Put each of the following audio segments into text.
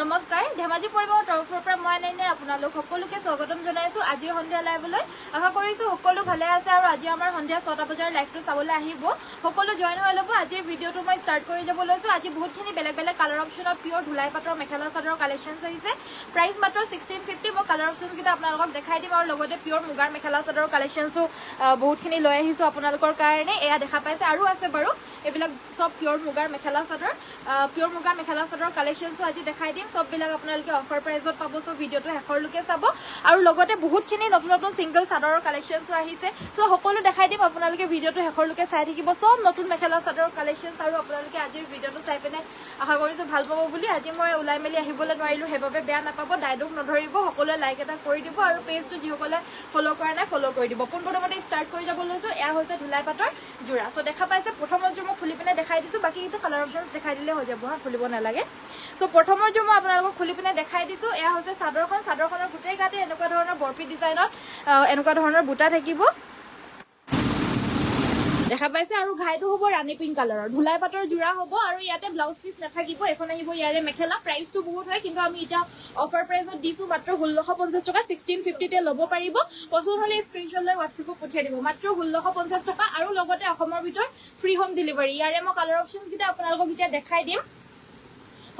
নমস্কাৰ ধেমাজি পৰিবাৰৰ তৰফৰ পৰা মই নাইনে আপোনালোক সকলোকে স্বাগতম জনাইছো আজিৰ সন্ধিয়া লাইভলৈ আশা কৰিছো সকলো ভালে আছে আৰু আজি আমাৰ সন্ধিয়া 6টা বজাৰ লাইভটো চাবলৈ আহিব সকলো জয়েন হৈ ল'ব আজিৰ ভিডিওটো মই ষ্টাৰ্ট কৰি যাব লৈছো আজি বহুতখিনি বেলেগ বেলেগ কালাৰ অপচনত পিওৰ ধুলাই পাটৰ মেখেলা চাদৰৰ কালেকচনছ আহিছে প্ৰাইস মাত্ৰ 1650 মই কালাৰ অপচন কিটা আপোনালোকক দেখাই দিম আৰু লগতে পিওৰ মুগাৰ মেখেলা চাদৰৰ কালেকচনছও বহুতখিনি লৈ আহিছো আপোনালোকৰ কাৰণে এয়া দেখা পাইছে আৰু আছে বাৰু এবিলাক সব পিওৰ মুগাৰ মেখেলা চাদৰৰ কালেকচনছও আজি দেখাই দিম সব বিলাক আপোনালোকে অফাৰ প্ৰাইজত পাব সো ভিডিওটো হেখৰলৈকে চাব আৰু লগতে বহুতখিনি নতুন নতুন সিঙ্গল চাদৰৰ কালেকচনছও আহিছে সো সকলো দেখাই দিম আপোনালোকে ভিডিওটো হেখৰলৈকে চাই থাকিব সব নতুন মেখেলা চাদৰৰ কালেকচনছ আৰু আপোনালোকে আজিৰ ভিডিওটো চাই পেনে আশা কৰিছো ভাল পাব বুলি আজি মই উলাই মেলি আহিবলৈ নোৱাৰিলো হেবাবে বেয়া নাপাব ডাইডক নধৰিব সকলোৱে লাইক এটা কৰি দিব আৰু পেজটো যিসকলে ফলো কৰা নাই ফলো কৰি দিব পোনপ্ৰথমতে ষ্টাৰ্ট কৰি যাব লৈছো এয়া হৈছে ধুলাই পাটৰ জোৰা সো দেখা পাইছে প্ৰথমৰ জোৰ মই খুলি পেনে দেখাই দিছো বাকি এটা কালাৰ অপচনছ দেখাই দিলে হৈ যাব খুলিব নালাগে সো প্ৰথমৰ জোৰ মই আপোনালোকক খুলি পেনে দেখাই দিছো এয়া হৈছে চাদৰখনৰ গুটেই গাতে এনেকুৱা ধৰণৰ বৰফি ডিজাইনত এনেকুৱা ধৰণৰ বুটা থাকিব দেখা পাইছে আৰু ঘাইটো হ'ব ৰাণী পিংক কালাৰৰ ধুলাই পাটৰ জোৰা হ'ব আৰু ইয়াতে ব্লাউজ পিস নাথাকিব এখন আহিব ইয়াৰে মেখেলা প্ৰাইসটো বহুত হয় কিন্তু আমি এটা অফাৰ প্ৰাইজত দিছো মাত্ৰ 1650 টকা 1650 তে ল'ব পাৰিব পছন্দ হলে স্ক্ৰিনশ্বট লৈ WhatsApp পঠিয়াই দিব মাত্ৰ 1650 টকা আৰু লগতে অসমৰ ভিতৰ ফ্ৰী হোম ডেলিভাৰী ইয়াৰে মই কালাৰ অপচন কিটা আপোনালোকক এতিয়া দেখাই দিম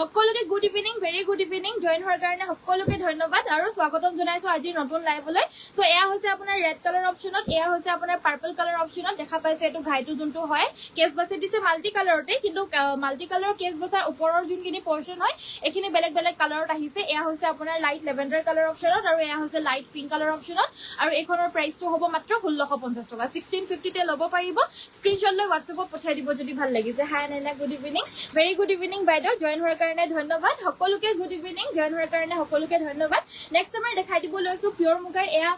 সকলোকে good evening very good evening join হোৱাৰ কাৰণে সকলোকে ধন্যবাদ আৰু স্বাগতম জনাইছো আজি নতুন লাইভলৈ সো এয়া হৈছে আপোনাৰ ৰেড কালাৰ অপচনত এয়া হৈছে আপোনাৰ পাৰ্পল কালাৰ অপচনত দেখা পাইছে এটো ঘাইটো যোনটো হয় কেস বাছে দিছে মাল্টি কালাৰতে কিন্তু মাল্টি কালাৰ কেস বাছাৰ ওপৰৰ যোনখিনি পৰ্চন হয় এখিনি বেলেগ বেলেগ কালাৰত আহিছে এয়া হৈছে আপোনাৰ লাইট লেভেণ্ডাৰ কালাৰ অপচনত আৰু এয়া হৈছে লাইট পিংক কালাৰ অপচনত আৰু এখনৰ প্ৰাইসটো হ'ব মাত্ৰ 1650 টকা 1650 তে ল'ব পাৰিব স্ক্ৰিনশ্বট লৈ WhatsApp পঠিয়াই দিব যদি ভাল লাগিছে hi Naina good evening very good evening বাইদেউ জয়েন হোৱাৰ কাৰণে ধন্যবাদ সকলোকে গুড ইভিনিং জয়েন হোৱাৰ কাৰণে সকলোকে ধন্যবাদ নেক্সট আমাৰ দেখাই দিব লৈছো পিওৰ মুগাৰ এয়া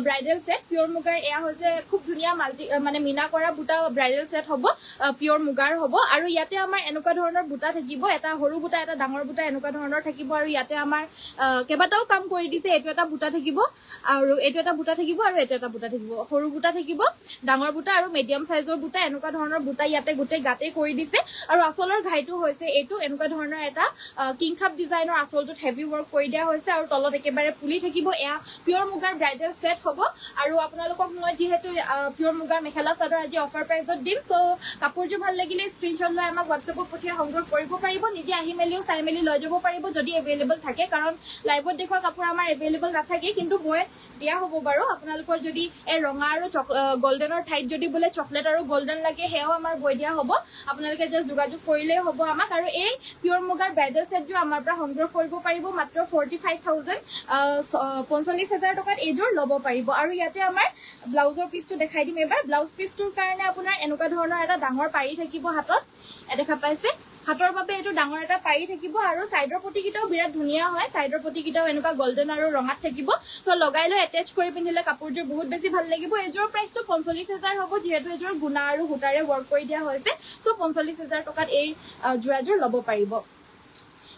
ব্ৰাইডাল সেট পিওৰ মুগাৰ এয়া হৈছে খুব ধুনিয়া মাল্টি মানে মিনা কৰা বুটা ব্ৰাইডাল সেট হ'ব পিওৰ মুগাৰ হ'ব আৰু ইয়াতে আমাৰ এনেকুৱা ধৰণৰ বুটা থাকিব এটা সৰু বুটা এটা ডাঙৰ বুটা এনেকুৱা ধৰণৰ থাকিব আৰু ইয়াতে আমাৰ কেবাটাও কাম কৰি দিছে এটো এটা বুটা থাকিব আৰু এটো এটা বুটা থাকিব আৰু এটো এটা বুটা থাকিব সৰু বুটা থাকিব ডাঙৰ বুটা আৰু মিডিয়াম সাইজৰ বুটা এনেকুৱা ধৰণৰ বুটা ইয়াতে গুটে গাতে কৰি দিছে আৰু আসলৰ ঘাইটো হৈছে এটো এনেকুৱা ধৰণৰ এটা কিং কাপ ডিজাইনৰ আসলটোত হেভি ওয়াৰ্ক কৰি দিয়া হৈছে আৰু তলত একেবাৰে পুলি থাকিব এয়া পিওৰ মুগাৰ ব্ৰাইডাল সেট হ'ব আৰু আপোনালোকক মই যেহেতু পিওৰ মুগাৰ মেখেলা চাদৰ আজি অফাৰ প্ৰাইজত দিম সো কাপোৰটো ভাল লাগিলে স্ক্ৰিনশ্বট লৈ আমাক WhatsAppত পঠিয়াই সংগ্ৰহ কৰিব পাৰিব নিজে আহি মেলিও চাই মেলি লৈ যাব পাৰিব যদি এভেইলেবল থাকে কাৰণ লাইভত দেখুৱা কাপোৰ আমাৰ এভেইলেবল নাথাকে কিন্তু মই দিয়া হ'ব বাৰু আপোনালোকৰ যদি এই ৰঙা আৰু গোল্ডেনৰ ঠাইত যদি বলে চকলেট আৰু গোল্ডেন লাগে হেও আমাৰ বৈ দিয়া হ'ব আপোনালোকে জাস্ট যোগাযোগ কৰিলেই হ'ব আমাক আৰু এই পিওৰ মুগাৰ ব্ৰাইডাল সেট जो আমাৰ পৰা সংগ্ৰহ কৰিব পাৰিব মাত্ৰ 45000 45000 টকাত এজোৰ ল'ব পাৰিব আৰু ইয়াতে আমাৰ ব্লাউজৰ পিসটো দেখাই দিম এবাৰ ব্লাউজ পিসটোৰ কাৰণে আপোনাৰ এনেকুৱা ধৰণৰ এটা ডাঙৰ পাৰি থাকিব হাতত দেখা পাইছে হাতৰ বাবে এটো ডাঙৰ এটা পাৰি থাকিব আৰু সাইডৰ পটিকিটাও বিৰাট ধুনিয়া হয় সাইডৰ পটিকিটাও এনেকুৱা গোল্ডেন আৰু ৰঙাত থাকিব সো লগাই লৈ এটাচ কৰি পিন্ধিলে কাপোৰযোৰ বহুত বেছি ভাল লাগিব এজোৰ প্ৰাইসটো 45000 হ'ব যেহেতু এজোৰ গুণা আৰু হুটাৰে ওয়াৰ্ক কৰি দিয়া হৈছে সো 45000 টকাত এই জোৰাজোৰ ল'ব পাৰিব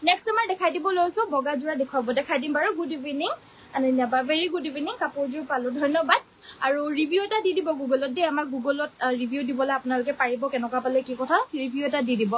নেক্সট আমাৰ দেখাই দিব লৈছো বগা জোৰা দেখাই দিম বাৰু গুড ইভিনিং আনন্যাবা ভেৰি গুড ইভিনিং কাপোৰযোৰ পালো ধন্যবাদ আৰু ৰিভিউ এটা দি দিব গুগলত দে আমাৰ গুগলত ৰিভিউ দিবলৈ আপোনালোকে পাৰিব কেনেকুৱা পালে কি কথা ৰিভিউ এটা দি দিব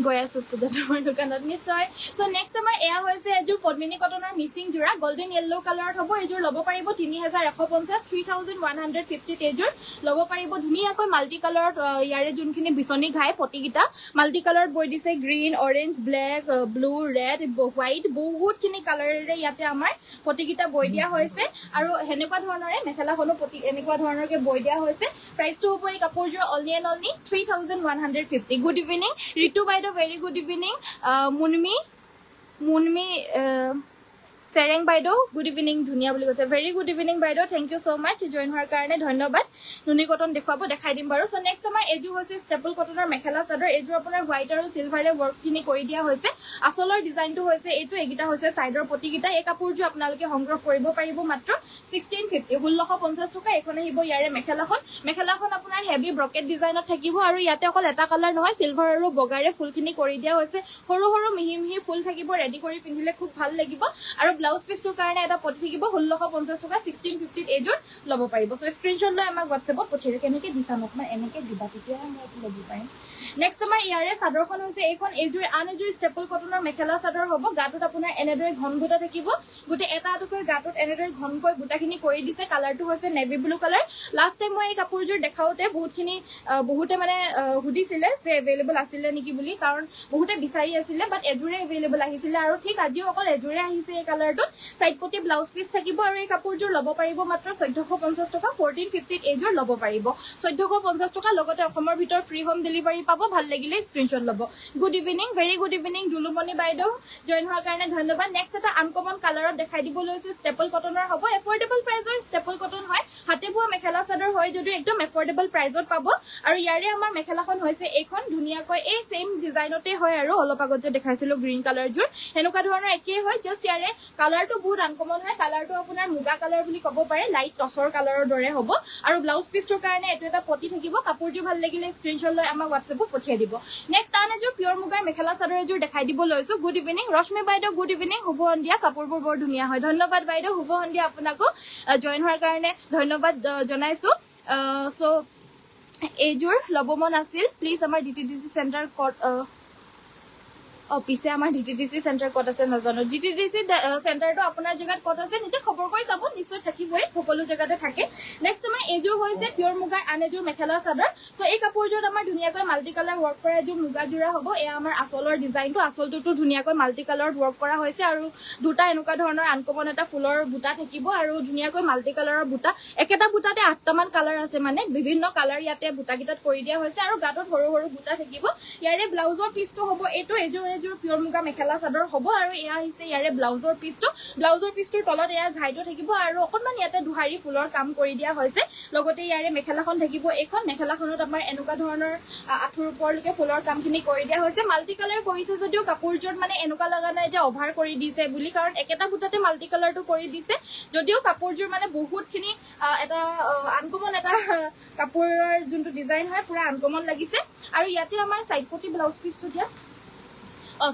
গয়াসু পূজাটোৰ দোকানত নিশ্চয় সো নেক্সট আমাৰ এয়া হৈছে এজোৰ পদ্মিনী কটনৰ মিসিং জোৰা গোল্ডেন ইয়েলো কালাৰত হ'ব এজোৰ ল'ব পাৰিব 3150 3150 এজোৰ ল'ব পাৰিব ধুনিয়াকৈ মাল্টি কালাৰত ইয়াৰে যোনখিনি বিচনি ঘাই পটিকিটা মাল্টি কালাৰত বৈ দিছে green orange black blue red white বহুতখিনি কালাৰেৰে ইয়াতে আমাৰ পটিকিটা বৈ দিয়া হৈছে আৰু হেনেকুৱা ধৰণৰে মেখেলাখনো পটি এনেকুৱা ধৰণৰকে বৈ দিয়া হৈছে প্ৰাইসটো হ'ব এই কাপোৰযোৰ অনলি 3150 গুড ইভিনিং ঋতু বাইদেউ ভেৰি গুড ইভিনিং মুনমি সেৰেং বাইদেউ গুড ইভিনিং ধুনিয়া বুলি কৈছে ভেৰি গুড ইভিনিং বাইদেউ থ্যাংক ইউ সো মাচ জয়েন হোৱাৰ কাৰণে ধন্যবাদ নুনি কটন দেখুৱাব দেখাই দিম বাৰু সো নেক্সট আমাৰ এজু হৈছে ষ্টেপল কটনৰ মেখেলা চাদৰ এজু আপোনাৰ হোৱাইট আৰু সিলভাৰে ওয়াৰ্কখিনি কৰি দিয়া হৈছে আসলৰ ডিজাইনটো হৈছে এটো এগিটা হৈছে সাইডৰ পটিকিটা এই কাপোৰটো আপোনালোকে সংগ্ৰহ কৰিব পাৰিব মাত্ৰ 1650 টকা এখন আহিব ইয়াৰে মেখেলাখন আপোনাৰ হেভি ব্ৰকেট ডিজাইনত থাকিব আৰু ইয়াতে অকল এটা কালাৰ নহয় সিলভাৰ আৰু বগাৰে ফুলখিনি কৰি দিয়া হৈছে সৰু সৰু মিহি মিহি ফুল থাকিব ৰেডি কৰি পিন্ধিলে খুব ভাল লাগিব আৰু ব্লাউজ পিসটোৰ কাৰণে এটা পটি থাকিব 1650 টকা 1650 এজোৰ ল'ব পাৰিব সো স্ক্ৰিনশ্বট লৈ আমাক WhatsAppত পঠিয়াই কেনেকৈ দিছা মোক মানে এনেকৈ দিবা তেতিয়া মই এইটো ল'ব পাৰিম নেক্সট আমাৰ ইয়াৰে চাদৰখন হৈছে এইখন এজুৰ আন এজুৰ ষ্টেপল কটনৰ মেখেলা চাদৰ হ'ব গাটোত আপোনাৰ এনেদৰে ঘন গোটা থাকিব গোটে এটা এটাকৈ গাটোত এনেদৰে ঘনকৈ গোটাখিনি কৰি দিছে কালাৰটো হৈছে navy blue colour last time মই এই কাপোৰযোৰ দেখাওতে বহুতে মানে সুধিছিলে যে এভেইলেবল আছিলে নেকি বুলি কাৰণ বহুতে বিচাৰি আছিলে বাট এজুৰে এভেইলেবল আহিছিলে আৰু ঠিক আজিও অকল এজুৰে আহিছে এই কালাৰটোত সাইড পটি ব্লাউজ পিস থাকিব আৰু এই কাপোৰযোৰ ল'ব পাৰিব মাত্ৰ 1450 টকা 1450 এজুৰ ল'ব পাৰিব 1450 টকা লগতে অসমৰ ভিতৰ ফ্ৰী হোম ডেলিভাৰী পাব ভাল লাগিলে স্ক্ৰিনশ্বট ল'ব good evening very good evening Dulumoni বাইদেউ জয়েন হোৱাৰ কাৰণে ধন্যবাদ নেক্সট এটা আনকমন কালাৰত দেখাই দিব লৈছো ষ্টেপল কটনৰ হ'ব এফৰ্ডেবল প্ৰাইজৰ ষ্টেপল কটন হয় হাতে বোৱা মেখেলা চাদৰ হয় যদিও একদম এফৰ্ডেবল প্ৰাইজত পাব আৰু ইয়াৰে আমাৰ মেখেলাখন হৈছে এইখন ধুনীয়াকৈ এই সেম ডিজাইনতে হয় আৰু অলপ আগত যে দেখাইছিলো গ্ৰীণ কালাৰযোৰ হেনেকুৱা ধৰণৰ একেই হয় জাস্ট ইয়াৰে কালাৰটো বহুত আনকমন হয় কালাৰটো আপোনাৰ মুগা কালাৰ বুলি ক'ব পাৰে লাইট টছৰ কালাৰৰ দৰে হ'ব আৰু ব্লাউজ পিছটোৰ কাৰণে এটো এটা পটি থাকিব কাপোৰযোৰ ভাল লাগিলে স্ক্ৰিনশ্বট লৈ আমাক হোৱাটছএপত পঠিয়াই দিব নেক্সট আন এযোৰ পিয়ৰ মুগাৰ মেখেলা চাদৰ এযোৰ দেখাই দিব লৈছো গুড ইভিনিং ৰশ্মি বাইদেউ গুড ইভিনিং শুভ সন্ধিয়া কাপোৰবোৰ বৰ ধুনীয়া হয় ধন্যবাদ বাইদেউ শুভ সন্ধিয়া আপোনাকো জয়েন হোৱাৰ কাৰণে ধন্যবাদ জনাইছো সো এইযোৰ ল'ব মন আছিল প্লিজ আমাৰ ডিটিডিসি চেণ্টাৰ কোড পিছে আমাৰ ডিটিডিসি চেণ্টাৰ কোড আছে নাজানো ডিটিডিসি চেণ্টাৰটো আপোনাৰ জেগাত কোড আছে নিজে খবৰ কৰি যাব নিশ্চয় থাকিবই সকলো জেগাতে থাকে নেক্সট আমাৰ এযোৰ হৈছে পিয়ৰ মুগাৰ আন এযোৰ মেখেলা চাদৰ সো এই কাপোৰযোৰত আমাৰ ধুনীয়াকৈ মাল্টি কালাৰ ৱৰ্ক কৰা এযোৰ মুগা জোৰা হ'ব এয়া আমাৰ আচলৰ ডিজাইনটো আচলটোতো ধুনীয়াকৈ মাল্টি কালাৰত ৱৰ্ক কৰা হৈছে আৰু দুটা এনেকুৱা ধৰণৰ আনকমন এটা ফুলৰ বুটা থাকিব আৰু ধুনীয়াকৈ মাল্টি কালাৰৰ বুটা একেটা বুটাতে 8টা মান কালাৰ আছে মানে বিভিন্ন কালাৰ ইয়াতে বুটাকিটাত কৰি দিয়া হৈছে আৰু গাটোত সৰু সৰু বুটা থাকিব ইয়াৰে ব্লাউজৰ পিছটো হ'ব এইটো এযোৰ পিয়ৰ মুগা মেখেলা চাদৰ হ'ব আৰু এয়া হৈছে ইয়াৰে ব্লাউজৰ পিছটোৰ তলত এয়া ঘাইটো থাকিব আৰু অকনমান ইয়াতে দুহাৰী ফুলৰ কাম কৰি দিয়া হৈছে লগতে ইয়াৰে মেখেলাখন থাকিব এইখন মেখেলাখনত আমাৰ এনেকুৱা ধৰণৰ আঠুৰ ওপৰলৈকে ফুলৰ কামখিনি কৰি দিয়া হৈছে মাল্টি কালাৰ কৰিছে যদিও কাপোৰযোৰত মানে এনেকুৱা লগা নাই যে অভাৰ কৰি দিছে বুলি কাৰণ একেটা বুটাতে মাল্টি কালাৰটো কৰি দিছে যদিও কাপোৰযোৰ মানে বহুতখিনি এটা আনকমন এটা কাপোৰৰ যোনটো ডিজাইন হয় পুৰা আনকমন লাগিছে আৰু ইয়াতে আমাৰ সাইড পটি ব্লাউজ পিছটো দিয়া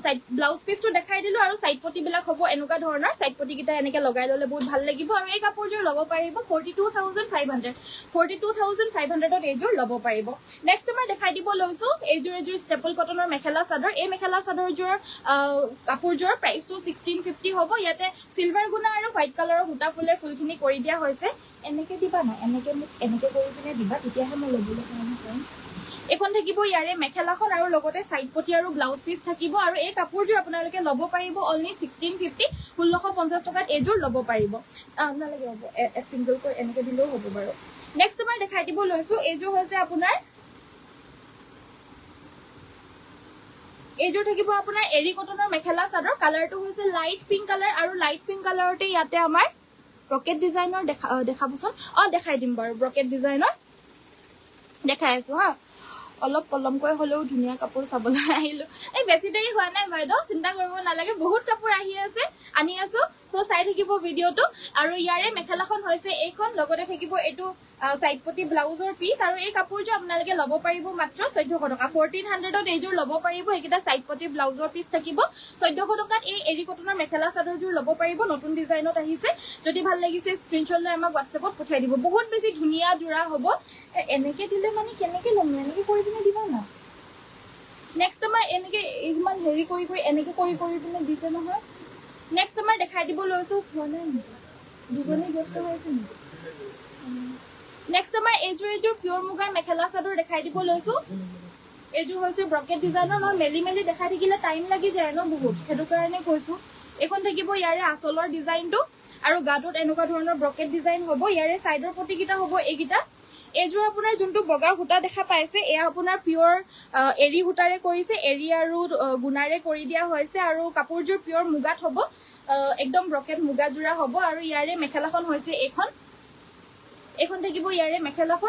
সাইড ব্লাউজ পিছটো দেখাই দিলো আৰু সাইড পটি বিলাক হ'ব এনেকুৱা ধৰণৰ সাইড পটি কিটা এনেকে লগাই ললে বহুত ভাল লাগিব আৰু এই কাপোৰযোৰ ল'ব পাৰিব 42500 এইযোৰ ল'ব পাৰিব নেক্সট মই দেখাই দিব লৈছো এইযোৰ ষ্টেপল কটনৰ মেখেলা চাদৰ এই মেখেলা চাদৰযোৰ কাপোৰযোৰ প্ৰাইসটো 1650 হ'ব ইয়াতে সিলভাৰ গুণা আৰু হোৱাইট কালাৰৰ বুটা ফুলৰ ফুলখিনি কৰি দিয়া হৈছে এনেকে দিবা না এনেকে কৰি পিনে দিবা তেতিয়াহে মই ল'বলৈ পাৰিম এখন থাকিব ইয়াৰে মেখেলাখন আৰু লগতে সাইড পটি আৰু ব্লাউজ পিস থাকিব আৰু এই কাপোৰযোৰ আপোনালোকে ল'ব পাৰিব অনলি 1650 1650 টকাত এযোৰ ল'ব পাৰিব আপোনালোকে হ'ব সিঙ্গল কৈ এনেকে দিলেও হ'ব বাৰু নেক্সট মই দেখাই দিব লৈছো এযোৰ হৈছে আপোনাৰ এযোৰ থাকিব আপোনাৰ এৰি কটনৰ মেখেলা চাদৰ কালাৰটো হৈছে লাইট পিংক কালাৰ আৰু লাইট পিংক কালাৰতে ইয়াতে আমাৰ ব্ৰকেট ডিজাইনৰ দেখাবচোন দেখাই দিম বাৰু ব্ৰকেট ডিজাইনৰ দেখাই আছো হা অলপ কলমকৈ হলেও ধুনীয়া কাপোৰ চাবলৈ আহিলো এই বেছি দেৰি হোৱা নাই বাইদেউ চিন্তা কৰিব নালাগে বহুত কাপোৰ আহি আছে আনি আছো সো চাই থাকিব ভিডিওটো আৰু ইয়াৰে মেখেলাখন হৈছে এইখন লগতে থাকিব এটো সাইড পটি ব্লাউজৰ পিস আৰু এই কাপোৰটো আপোনালোকে ল'ব পাৰিব মাত্ৰ 1400 টকা 1400 ত এইযোৰ ল'ব পাৰিব একিটা সাইড পটি ব্লাউজৰ পিস থাকিব 1400 টকাত এই এৰি কটনৰ মেখেলা চাদৰযোৰ ল'ব পাৰিব নতুন ডিজাইনত আহিছে যদি ভাল লাগিছে স্ক্ৰিনশ্বট লৈ আমাক WhatsAppত পঠাই দিব বহুত বেছি ধুনীয়া জোৰা হ'ব এনেকে দিলে মানে কেনেকে ল'ম এনেকে কৰি পিনে দিবা না নেক্সট আমাৰ এনেকে ইমান হেৰি কৰি এনেকে কৰি পিনে দিছে নহয় নেক্সট আমাৰ দেখাই দিব লৈছো মানে দুজনে ব্যস্ত হৈছে নেক্সট আমাৰ এইযোৰ পিয়ৰ মুগাৰ মেখেলা চাদৰ দেখাই দিব লৈছো এইযোৰ হৈছে ব্ৰকেট ডিজাইনৰ নহয় মেলি দেখাই থাকিলে টাইম লাগি যায় ন বহুত হেতু কাৰণে কৈছো এখন থাকিব ইয়াৰে আচলৰ ডিজাইনটো আৰু গাটোত এনেকুৱা ধৰণৰ ব্ৰকেট ডিজাইন হ'ব ইয়াৰে সাইডৰ পটি কিটা হ'ব এইকিটা এযোৰ আপোনাৰ যোনটো বগা হুটা দেখা পাইছে এয়া আপোনাৰ পিয়ৰ এৰি হুটাৰে কৰিছে এৰি আৰু গুণাৰে কৰি দিয়া হৈছে আৰু কাপোৰযোৰ পিয়ৰ মুগাত হ'ব একদম ব্ৰকেট মুগা জোৰা হ'ব আৰু ইয়াৰে মেখেলাখন হৈছে এখন থাকিব ইয়াৰে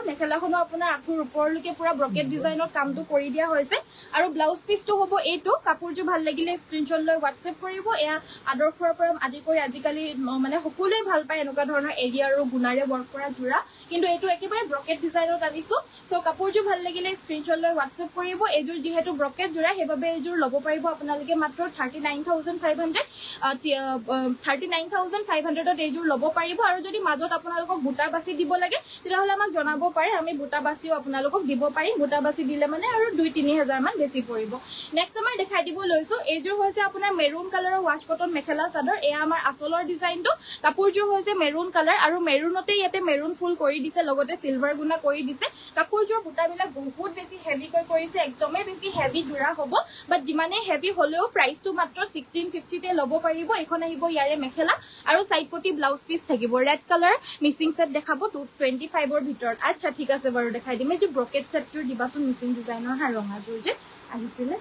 মেখেলাখনো আপোনাৰ আঠুৰ ওপৰলৈকে পুৰা ব্ৰকেট ডিজাইনৰ কামটো কৰি দিয়া হৈছে আৰু ব্লাউজ পিছটো হ'ব এইটো কাপোৰযোৰ ভাল লাগিলে স্ক্ৰিনশ্বট লৈ WhatsApp কৰিব এয়া আদৰ্শৰ পৰা আদি কৰি আজিকালি মানে সকলোৱে ভাল পায় এনেকুৱা ধৰণৰ এৰি আৰু গুণাৰে ৱৰ্ক কৰা জোৰা কিন্তু এইটো একেবাৰে ব্ৰকেট ডিজাইনত আনিছো সো কাপোৰযোৰ ভাল লাগিলে স্ক্ৰিনশ্বট লৈ WhatsApp কৰিব এযোৰ যেহেতু ব্ৰকেট জোৰা সেইবাবে এযোৰ ল'ব পাৰিব আপোনালোকে মাত্ৰ 39500 ত এযোৰ ল'ব পাৰিব আৰু যদি মাজত আপোনালোকক বুটা বাছি দিব লাগে তেতিয়াহ'লে আমাক জনাব পাৰে আমি বুটা বাছিও আপোনালোকক দিব পাৰিম বুটা বাছি দিলে মানে আৰু 2-3 হাজাৰ মান বেছি পৰিব নেক্সট আমাৰ দেখাই দিব লৈছো এইযোৰ হৈছে আপোনাৰ মেৰুন কালাৰৰ ৱাশ কটন মেখেলা চাদৰ এয়া আমাৰ আসলৰ ডিজাইনটো কাপোৰযোৰ হৈছে মেৰুন কালাৰ আৰু মেৰুনতে ইয়াতে মেৰুন ফুল কৰি দিছে লগতে সিলভাৰ গুণা কৰি দিছে কাপোৰযোৰ বুটাবিলাক বহুত বেছি হেভি কৰিছে একদমে বেছি হেভি জোৰা হ'ব বাট যিমানে হেভি হলেও প্ৰাইসটো মাত্ৰ 1650 তে ল'ব পাৰিব এখন আহিব ইয়াৰে মেখেলা আৰু সাইড পটি ব্লাউজ পিস থাকিব ৰেড কালাৰ মিক্সিং সেট দেখাব 225 ৰ ভিতৰত আচ্ছা ঠিক আছে বাৰু দেখাই দিম এই যে ব্ৰকেট সেটটোৰ দিবাচোন মিক্সিং ডিজাইনৰ হা ৰঙাযোৰ যে আহিছিলে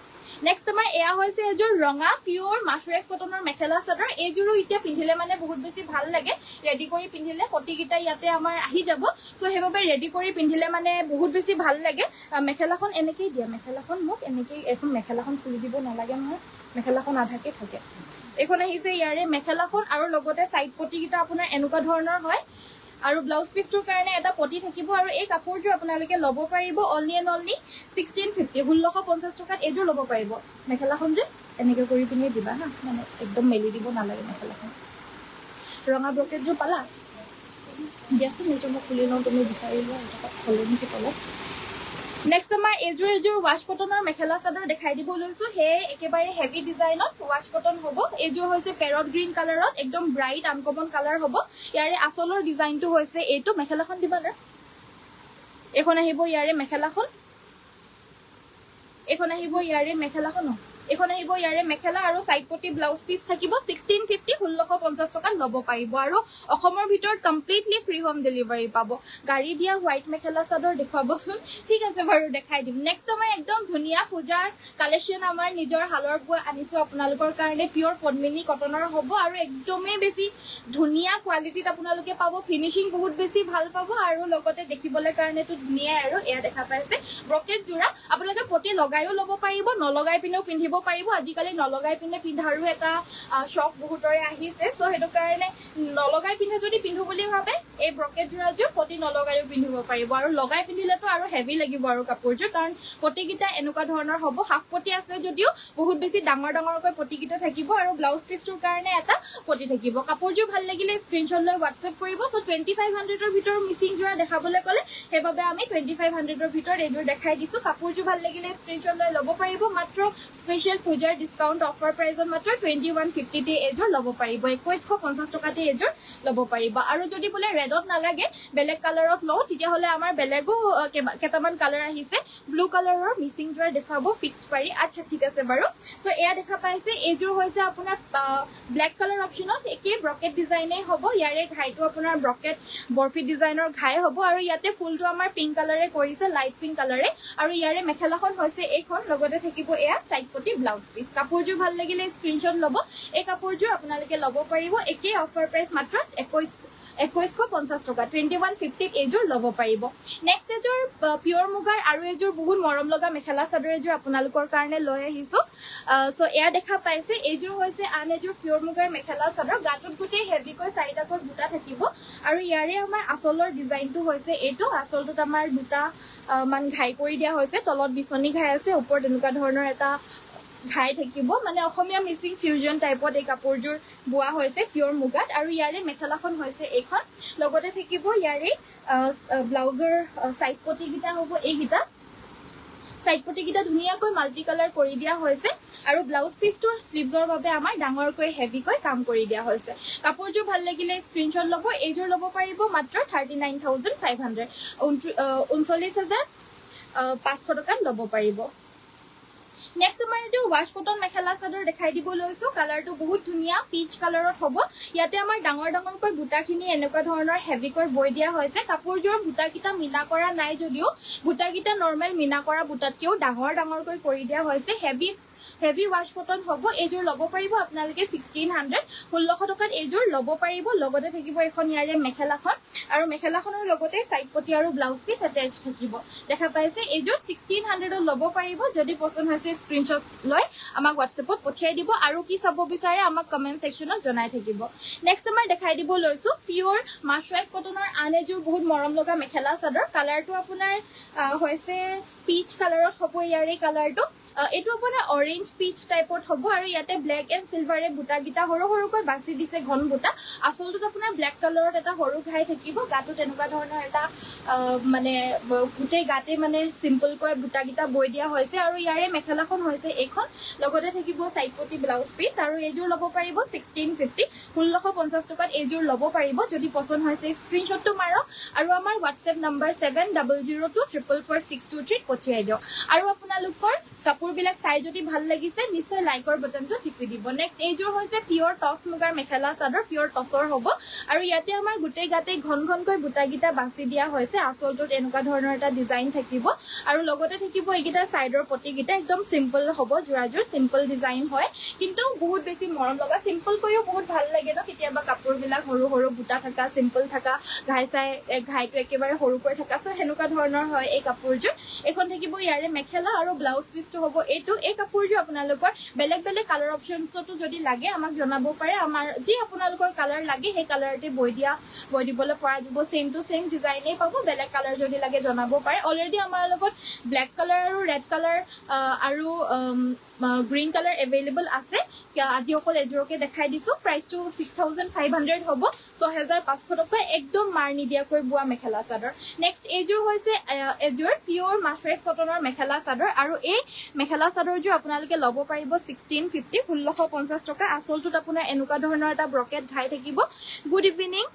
নেক্সট আমাৰ এয়া হৈছে এযোৰ ৰঙা পিওৰ মাছৰাইজ কটনৰ মেখেলা চাদৰ এইযোৰো এতিয়া পিন্ধিলে মানে বহুত বেছি ভাল লাগে ৰেডি কৰি পিন্ধিলে পটিকিটা ইয়াতে আমাৰ আহি যাব সো হেবাবে ৰেডি কৰি পিন্ধিলে মানে বহুত বেছি ভাল লাগে মেখেলাখন এনেকৈ দিয়া মেখেলাখন মোক এনেকৈ এখন মেখেলাখন খুলি দিব নালাগে মই মেখেলাখন আধাকে থাকে এখন আহিছে ইয়াৰে মেখেলাখন আৰু লগতে সাইড পটিকিটা আপোনাৰ এনেকুৱা ধৰণৰ হয় আৰু ব্লাউজ পিসটোৰ কাৰণে এটা পটি থাকিব আৰু এই কাপোৰটো আপোনালোকে ল'ব পাৰিব অনলি এণ্ড অনলি 1650 টকাত এইযোৰ ল'ব পাৰিব মেখেলাখন যে এনেকৈ কৰি পিনে দিবা হা মানে একদম মেলি দিব নালাগে মেখেলাখন ৰঙা ব্ৰকেটযোৰ পালা দিয়াচোন এইটো মই খুলি লওঁ তুমি বিচাৰি লোৱা এটা হ'লে নেকি তলত নেক্সট আমাৰ এইযোৰ ৱাশ কটনৰ মেখেলা চাদৰ দেখাই দিব লৈছো হে একেবাৰে হেভি ডিজাইনত ৱাশ কটন হ'ব এইযোৰ হৈছে পেৰট গ্ৰীণ কালাৰত একদম ব্ৰাইট আনকমন কালাৰ হ'ব ইয়াৰে আসলৰ ডিজাইনটো হৈছে এইটো মেখেলাখন দিবা না এখন আহিব ইয়াৰে মেখেলাখন এখন আহিব ইয়াৰে মেখেলাখন এখন আহিব ইয়াৰে মেখেলা আৰু সাইড পটি ব্লাউজ পিস থাকিব 1650 টকা ল'ব পাৰিব আৰু অসমৰ ভিতৰত কমপ্লিটলি ফ্ৰী হোম ডেলিভাৰী পাব গাড়ী দিয়া হোৱাইট মেখেলা চাদৰ দেখুৱাবচোন ঠিক আছে বাৰু দেখাই দিম নেক্সট আমাৰ একদম ধুনীয়া পূজাৰ কালেকশ্যন আমাৰ নিজৰ হালৰ পৰা আনিছো আপোনালোকৰ কাৰণে পিওৰ পদ্মিনী কটনৰ হ'ব আৰু একদমেই বেছি ধুনীয়া কোৱালিটিত আপোনালোকে পাব ফিনিশিং বহুত বেছি ভাল পাব আৰু লগতে দেখিবলৈ কাৰণেতো ধুনীয়া আৰু এয়া দেখা পাইছে ব্ৰকেট জোৰা আপোনালোকে পটি লগাইও ল'ব পাৰিব নলগাই পিনেও পিন্ধিব পাৰিব আজিকালি নলগাই পিনে পিন্ধাৰো এটা শক বহুতৰে আহিছে সো হেতু কাৰণে নলগাই পিনে যদি পিন্ধু বুলি ভাবে এই ব্ৰকেট জোৰাযোৰ পটি নলগাইও পিন্ধিব পাৰিব আৰু লগাই পিন্ধিলেতো আৰু হেভি লাগিব আৰু কাপোৰযোৰ কাৰণ পটিকিটা এনেকুৱা ধৰণৰ হ'ব হাফ পটি আছে যদিও বহুত বেছি ডাঙৰকৈ পটিকিটা থাকিব আৰু ব্লাউজ পিসটোৰ কাৰণে এটা পটি থাকিব কাপোৰযোৰ ভাল লাগিলে স্ক্ৰিনশ্বট লৈ WhatsApp কৰিব সো 2500 ৰ ভিতৰত মিচিং জোৰা দেখাবলৈ ক'লে হেবাবে আমি 2500 ৰ ভিতৰত এইযোৰ দেখাই দিছো কাপোৰযোৰ ভাল লাগিলে স্ক্ৰিনশ্বট লৈ ল'ব পাৰিব মাত্ৰ স্পেশাল পূজাৰ ডিসকাউন্ট অফাৰ প্ৰাইজত মাত্ৰ 2150 তে এযোৰ ল'ব পাৰিব 2150 টকাতে এযোৰ ল'ব পাৰিব আৰু যদি বলে ৰেডত নালাগে বেলেগ কালাৰত লও তেতিয়া হলে আমাৰ বেলেগো কেটামান কালাৰ আহিছে ব্লু কালাৰৰ মিচিং জোৰা দেখাব ফিক্সড পাৰি আচ্ছা ঠিক আছে বাৰু সো এয়া দেখা পাইছে এযোৰ হৈছে আপোনাৰ ব্ল্যাক কালাৰ অপচনত একে ব্ৰকেট ডিজাইনে হ'ব ইয়াৰে ঘাইটো আপোনাৰ ব্ৰকেট বৰফি ডিজাইনৰ ঘাই হ'ব আৰু ইয়াতে ফুলটো আমাৰ পিংক কালাৰে কৰিছে লাইট পিংক কালাৰে আৰু ইয়াৰে মেখেলাখন হৈছে এইখন লগতে থাকিব এয়া সাইড পটি ব্লাউজ পিস কাপোৰযোৰ ভাল লাগিলে স্ক্ৰিনশ্বট ল'ব এই কাপোৰযোৰ আপোনালোকে ল'ব পাৰিব একে অফাৰ প্ৰাইস মাত্ৰ 2150 টকা 2150 এযোৰ ল'ব পাৰিব নেক্সট এযোৰ পিওৰ মুগাৰ আৰু এযোৰ বহুত মৰম লগা মেখেলা চাদৰ এযোৰ আপোনালোকৰ কাৰণে লৈ আহিছো সো এয়া দেখা পাইছে এযোৰ হৈছে আন এযোৰ পিওৰ মুগাৰ মেখেলা চাদৰ গাটোত গুটি হেভিকৈ চাৰিটাকৈ বুটা থাকিব আৰু ইয়াৰে আমাৰ আসলৰ ডিজাইনটো হৈছে এইটো আসলটোত আমাৰ দুটা মান ঘাই কৰি দিয়া হৈছে তলত বিচনি ঘাই আছে ওপৰত এনেকুৱা ধৰণৰ এটা ঘাই থাকিব মানে অসমীয়া মিক্সিং ফিউজন টাইপত এই কাপোৰযোৰ বোৱা হৈছে পিওৰ মুগাত আৰু ইয়াৰে মেখেলাখন হৈছে এইখন লগতে থাকিব ইয়াৰে ব্লাউজৰ সাইড পটিকিটা হ'ব এইকিটা সাইড পটিকিটা ধুনীয়াকৈ মাল্টি কালাৰ কৰি দিয়া হৈছে আৰু ব্লাউজ পিসটোৰ স্লিভছৰ বাবে আমাৰ ডাঙৰকৈ হেভিকৈ কাম কৰি দিয়া হৈছে কাপোৰযোৰ ভাল লাগিলে স্ক্ৰিনশ্বট ল'ব এইযোৰ ল'ব পাৰিব মাত্ৰ 39500 39500 টকাত ল'ব পাৰিব নেক্সট আমাৰ যে ৱাশ কটন মেখেলা চাদৰ দেখাই দিব লৈছো কালাৰটো বহুত ধুনীয়া পিচ কালাৰত হ'ব ইয়াতে আমাৰ ডাঙৰকৈ বুটাখিনি এনেকুৱা ধৰণৰ হেভিকৈ বৈ দিয়া হৈছে কাপোৰযোৰ বুটাকিটা মিনা কৰা নাই যদিও বুটাকিটা নৰমাল মিনা কৰা বুটাতকেও ডাঙৰকৈ কৰি দিয়া হৈছে হেভি ৱাশ কটন হ'ব এইযোৰ ল'ব পাৰিব আপোনালোকে 1600 টকাত এইযোৰ ল'ব পাৰিব লগতে থাকিব এখন ইয়াৰে মেখেলাখন আৰু মেখেলাখনৰ লগতে সাইড পটি আৰু ব্লাউজ পিস এটাচ থাকিব দেখা পাইছে এইযোৰ 1600 ল'ব পাৰিব যদি পছন্দ হৈছে স্ক্ৰিনশ্বট লৈ আমাক WhatsAppত পঠিয়াই দিব আৰু কি চাব বিচাৰে আমাক কমেন্ট সেকশনত জনাই থাকিব নেক্সট আমাৰ দেখাই দিব লৈছো পিওৰ মাছৰাইজ কটনৰ আন এযোৰ বহুত মৰম লগা মেখেলা চাদৰ কালাৰটো আপোনাৰ হৈছে পিচ কালাৰত হ'ব ইয়াৰে কালাৰটো এইটো আপোনাৰ অৰেঞ্জ পিচ টাইপত হ'ব আৰু ইয়াতে ব্লেক এণ্ড চিলভাৰে বুটাকেইটা সৰু সৰুকৈ বাছি দিছে ঘন বুটা আচলটোত আপোনাৰ ব্লেক কালাৰত এটা সৰু ঘাই থাকিব গাটোত এনেকুৱা ধৰণৰ এটা মানে গোটেই গাতে মানে চিম্পলকৈ বুটাকেইটা বৈ দিয়া হৈছে আৰু ইয়াৰে মেখেলাখন হৈছে এইখন লগতে থাকিব সাইড পটি ব্লাউজ পিচ আৰু এইযোৰ ল'ব পাৰিব 1650 1650 টকাত এইযোৰ ল'ব পাৰিব যদি পছন্দ হৈছে স্ক্ৰিনশ্বটটো মাৰক আৰু আমাৰ হোৱাটছএপ নম্বৰ 7002444623 পঠিয়াই দিয়ক আৰু আপোনালোকৰ কাপোৰবিলাক চাই যদি ভাল লাগিছে নিশ্চয় লাইকৰ বাটনটো টিপি দিব নেক্সট এইযোৰ হৈছে পিয়ৰ টছ মুগাৰ মেখেলা চাদৰ পিয়ৰ টছৰ হ'ব আৰু ইয়াতে আমাৰ গোটেই গাতে ঘন ঘনকৈ বুটাকেইটা বাছি দিয়া হৈছে আচলটোত এনেকুৱা ধৰণৰ এটা ডিজাইন থাকিব আৰু লগতে থাকিব এইকেইটা সাইডৰ পটিকেইটা একদম সিম্পল হ'ব জোৰাজোৰ সিম্পল ডিজাইন হয় কিন্তু বহুত বেছি মৰম লগা সিম্পল কৈও বহুত ভাল লাগে ন কেতিয়াবা কাপোৰবিলাক সৰু সৰু বুটা থকা সিম্পল থকা ঘাইটো একেবাৰে সৰুকৈ থকা সো হেনুকা ধৰণৰ হয় এই কাপোৰযোৰ এখন থাকিব ইয়াৰে মেখেলা আৰু ব্লাউজ পিচটো হ'ব এইটো এই কাপোৰযোৰ আপোনালোকৰ বেলেগ বেলেগ কালাৰ অপচনছটো যদি লাগে আমাক জনাব পাৰে আমাৰ যি আপোনালোকৰ কালাৰ লাগে সেই কালাৰতে বৈ দিবলৈ পৰা যাব সেম টু সেম ডিজাইনেই পাব বেলেগ কালাৰ যদি লাগে জনাব পাৰে অলৰেডি আমাৰ লগত ব্লেক কালাৰ আৰু ৰেড কালাৰ আৰু গ্ৰীন কালাৰ এভেইলেবল আছে আজি অকল এযোৰকে দেখাই দিছো প্ৰাইচটো 6500 হ'ব 6500 টকা একদম মাৰ নিদিয়াকৈ বোৱা মেখেলা চাদৰ নেক্সট এইযোৰ হৈছে এযোৰ পিয়ৰ মাছৰাইজ কটনৰ মেখেলা চাদৰ আৰু এই মেখেলা চাদৰযোৰ আপোনালোকে ল'ব পাৰিব 1650 1650 টকা আচলটোত আপোনাৰ এনেকুৱা ধৰণৰ এটা ব্ৰকেট ঘাই থাকিব গুড ইভিনিং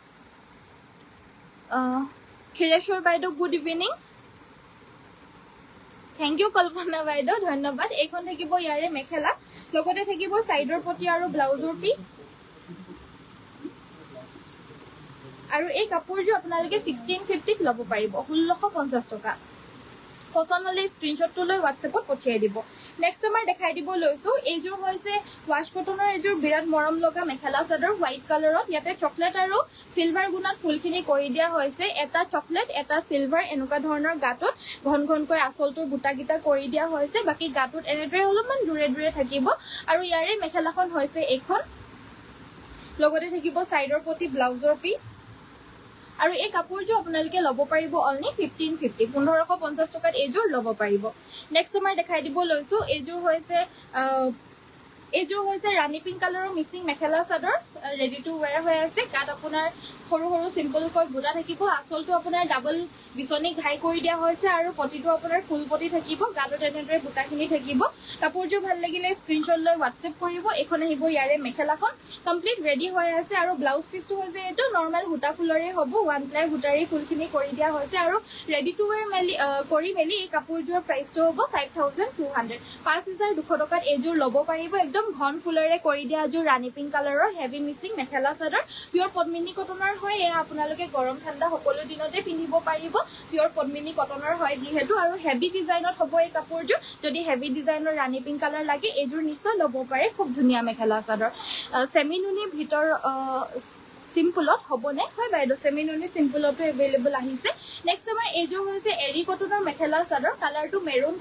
খিৰেশ্বৰ বাইদেউ গুড ইভিনিং থ্যাংক ইউ কল্পনা বাইদেউ ধন্যবাদ এইখন থাকিব ইয়াৰে মেখেলা লগতে থাকিব সাইডৰ পটি আৰু ব্লাউজৰ পিচ আৰু এই কাপোৰযোৰ আপোনালোকে 1650 ত ল'ব পাৰিব 1650 টকা পছন্দ হলে স্ক্ৰিনশ্বটটো লৈ হোৱাটছএপত পঠিয়াই দিব নেক্সট আমাৰ দেখাই দিব লৈছো এইযোৰ হৈছে ৱাশ কটনৰ এযোৰ বিৰাট মৰম লগা মেখেলা চাদৰ হোৱাইট কালাৰত ইয়াতে চকলেট আৰু সিলভাৰ গুণত ফুলখিনি কৰি দিয়া হৈছে এটা চকলেট এটা সিলভাৰ এনেকুৱা ধৰণৰ গাটোত ঘন ঘনকৈ আচলটোৰ বুটাকেইটা কৰি দিয়া হৈছে বাকি গাটোত এনেদৰে অলপমান দূৰে দূৰে থাকিব আৰু ইয়াৰে মেখেলাখন হৈছে এইখন লগতে থাকিব সাইডৰ পটি ব্লাউজৰ পিচ আৰু এই কাপোৰযোৰ আপোনালোকে ল'ব পাৰিব অনলি 1550 1550 টকাত এইযোৰ ল'ব পাৰিব নেক্সট আমাৰ দেখাই দিব লৈছো এইযোৰ হৈছে ৰাণী পিংক কালাৰৰ Mising mekhela chador ready to wear হৈ আছে গাত আপোনাৰ সৰু সৰু সিম্পল কৈ বুটা থাকিব আচলটো আপোনাৰ ডাবল বিচনি ঘাই কৰি দিয়া হৈছে আৰু পটিটো আপোনাৰ ফুল পটি থাকিব গাটোত এনেদৰে বুটাখিনি থাকিব কাপোৰযোৰ ভাল লাগিলে স্ক্ৰিনশ্বট লৈ হোৱাটছএপ কৰিব এখন আহিব ইয়াৰে মেখেলাখন কমপ্লিট ৰেডি হৈ আছে আৰু ব্লাউজ পিচটো হৈছে এইটো নৰ্মেল সূতা ফুলৰে হ'ব ওৱান প্লাই সূতাৰে ফুলখিনি কৰি দিয়া হৈছে আৰু ৰেডি টু ওৱেৰ কৰি মেলি এই কাপোৰযোৰৰ প্ৰাইচটো হ'ব 5200 5200 টকাত এইযোৰ ল'ব পাৰিব একদম ঘন ফুলৰে কৰি দিয়া এযোৰ ৰাণী পিংক কালাৰৰ হেভি মিচিং মেখেলা চাদৰ পিয়ৰ পদ্মিনী কটনৰ হয় এয়া আপোনালোকে গৰম ঠাণ্ডা সকলো দিনতে পিন্ধিব পাৰিব পিয়ৰ পদ্মিনী কটনৰ হয় যিহেতু আৰু হেভি ডিজাইনত হ'ব এই কাপোৰযোৰ যদি হেভি ডিজাইনৰ ৰাণী পিংক কালাৰ লাগে এইযোৰ নিশ্চয় ল'ব পাৰে খুব ধুনীয়া মেখেলা চাদৰ সেমিনুনি ভিতৰ সিম্পলত হ'বনে হয় বাইদেউ সেমিনুনি সিম্পলতো এভেইলেবল আহিছে নেক্সট আমাৰ এইযোৰ হৈছে এৰি কটনৰ মেখেলা চাদৰ কালাৰটো মেৰুন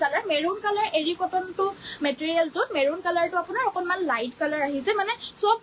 কালাৰ এৰি কটনটো মেটেৰিয়েলটো মেৰুন কালাৰটো আপোনাৰ অকনমান লাইট কালাৰ আহিছে মানে সব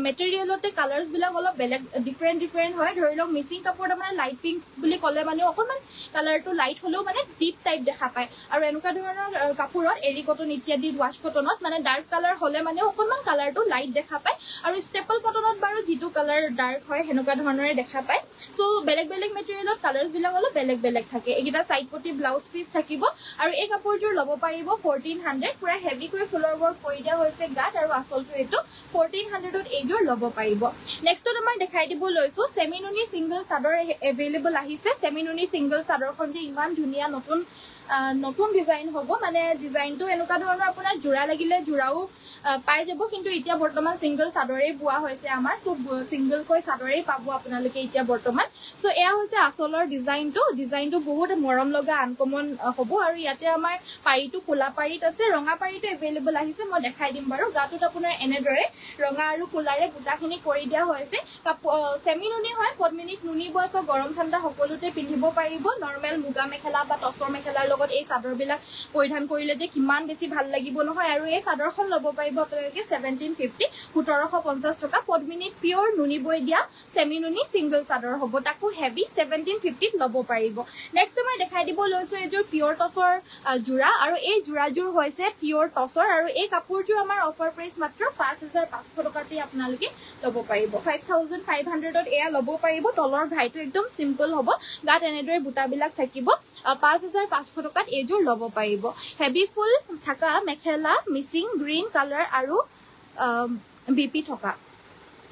মেটেৰিয়েলতে কালাৰ্ছ বিলাক অলপ বেলেগ ডিফাৰেণ্ট হয় ধৰি লওক মিচিং কাপোৰত আমাৰ লাইট পিংক বুলি ক'লে মানে অকনমান কালাৰটো লাইট হ'লেও মানে ডিপ টাইপ দেখা পায় আৰু এনেকুৱা ধৰণৰ কাপোৰত এৰি কটন ইত্যাদি ৱাশ কটনত মানে ডাৰ্ক কালাৰ হ'লে মানে অকনমান কালাৰটো লাইট দেখা পায় আৰু ষ্টেপল কটনত বাৰু যিটো কালাৰ ডাৰ্ক হয় হেনুকা ধৰণৰে দেখা পায় সো বেলেগ বেলেগ মেটেৰিয়েলত কালাৰ্ছ বিলাক অলপ বেলেগ থাকে এইটা সাইড পটি ব্লাউজ পিচ থাকিব আৰু এই কাপোৰযোৰ ল'ব পাৰিব 1400 পুৰা হেভি কৰি ফুলৰ ৱৰ্ক কৰি দিয়া হৈছে গাত আৰু আচলটো এইটো 1400 ত এইযোৰ ল'ব পাৰিব নেক্সটত আমাৰ দেখাই দিব লৈছো সেমিনুনি সিংগল চাদৰ এভেইলেবল আহিছে সেমিনুনি সিংগল চাদৰখন যে ইমান ধুনীয়া নতুন ডিজাইন হ'ব মানে ডিজাইনটো এনেকুৱা ধৰণৰ আপোনাৰ জোৰা লাগিলে জোৰাও পাই যাব কিন্তু এতিয়া বৰ্তমান সিংগল চাদৰেই বোৱা হৈছে আমাৰ সব সিংগল কৈ চাদৰেই পাব আপোনালোকে এতিয়া বৰ্তমান সো এয়া হৈছে আচলৰ ডিজাইনটো বহুত মৰম লগা আনকমন হ'ব আৰু ইয়াতে আমাৰ পাৰিটো কোলা পাৰিত আছে ৰঙা পাৰিটো এভেইলেবল আহিছে মই দেখাই দিম বাৰু গাটোত আপোনাৰ এনেদৰে ৰঙা আৰু কোলাৰে বুটাখিনি কৰি দিয়া হৈছে সেমি নুনি হয় পদ্মিনীত নুনি বোৱা গৰম ঠাণ্ডা সকলোতে পিন্ধিব পাৰিব নৰ্মেল মুগা মেখেলা বা টছৰ মেখেলাৰ লগত এই চাদৰবিলাক পৰিধান কৰিলে যে কিমান বেছি ভাল লাগিব নহয় আৰু এই চাদৰখন ল'ব পাৰিব আপোনালোকে 1750 1750 টকা পদ্মিনীত পিওৰ নুনি বৈ দিয়া সেমি নুনি সিঙ্গল চাদৰ হ'ব তাকো হেভি 1750 ল'ব পাৰিব নেক্সট মই দেখাই দিব লৈছো এযোৰ পিওৰ টছৰ জোৰা আৰু এই জোৰাযোৰ হৈছে পিওৰ টছৰ আৰু এই কাপোৰযোৰ আমাৰ অফাৰ প্ৰাইস মাত্ৰ 5500 টকাতে আপোনালোকে ল'ব পাৰিব 5500 ত এয়া ল'ব পাৰিব তলৰ ঘাইটো একদম সিম্পল হ'ব গাত এনেদৰে বুটাবিলাক থাকিব 5500 টকাত এযোৰ ল'ব পাৰিব হেভি ফুল থাকা মেখেলা মিসিং গ্ৰীন কালাৰ আৰু বিপি থকা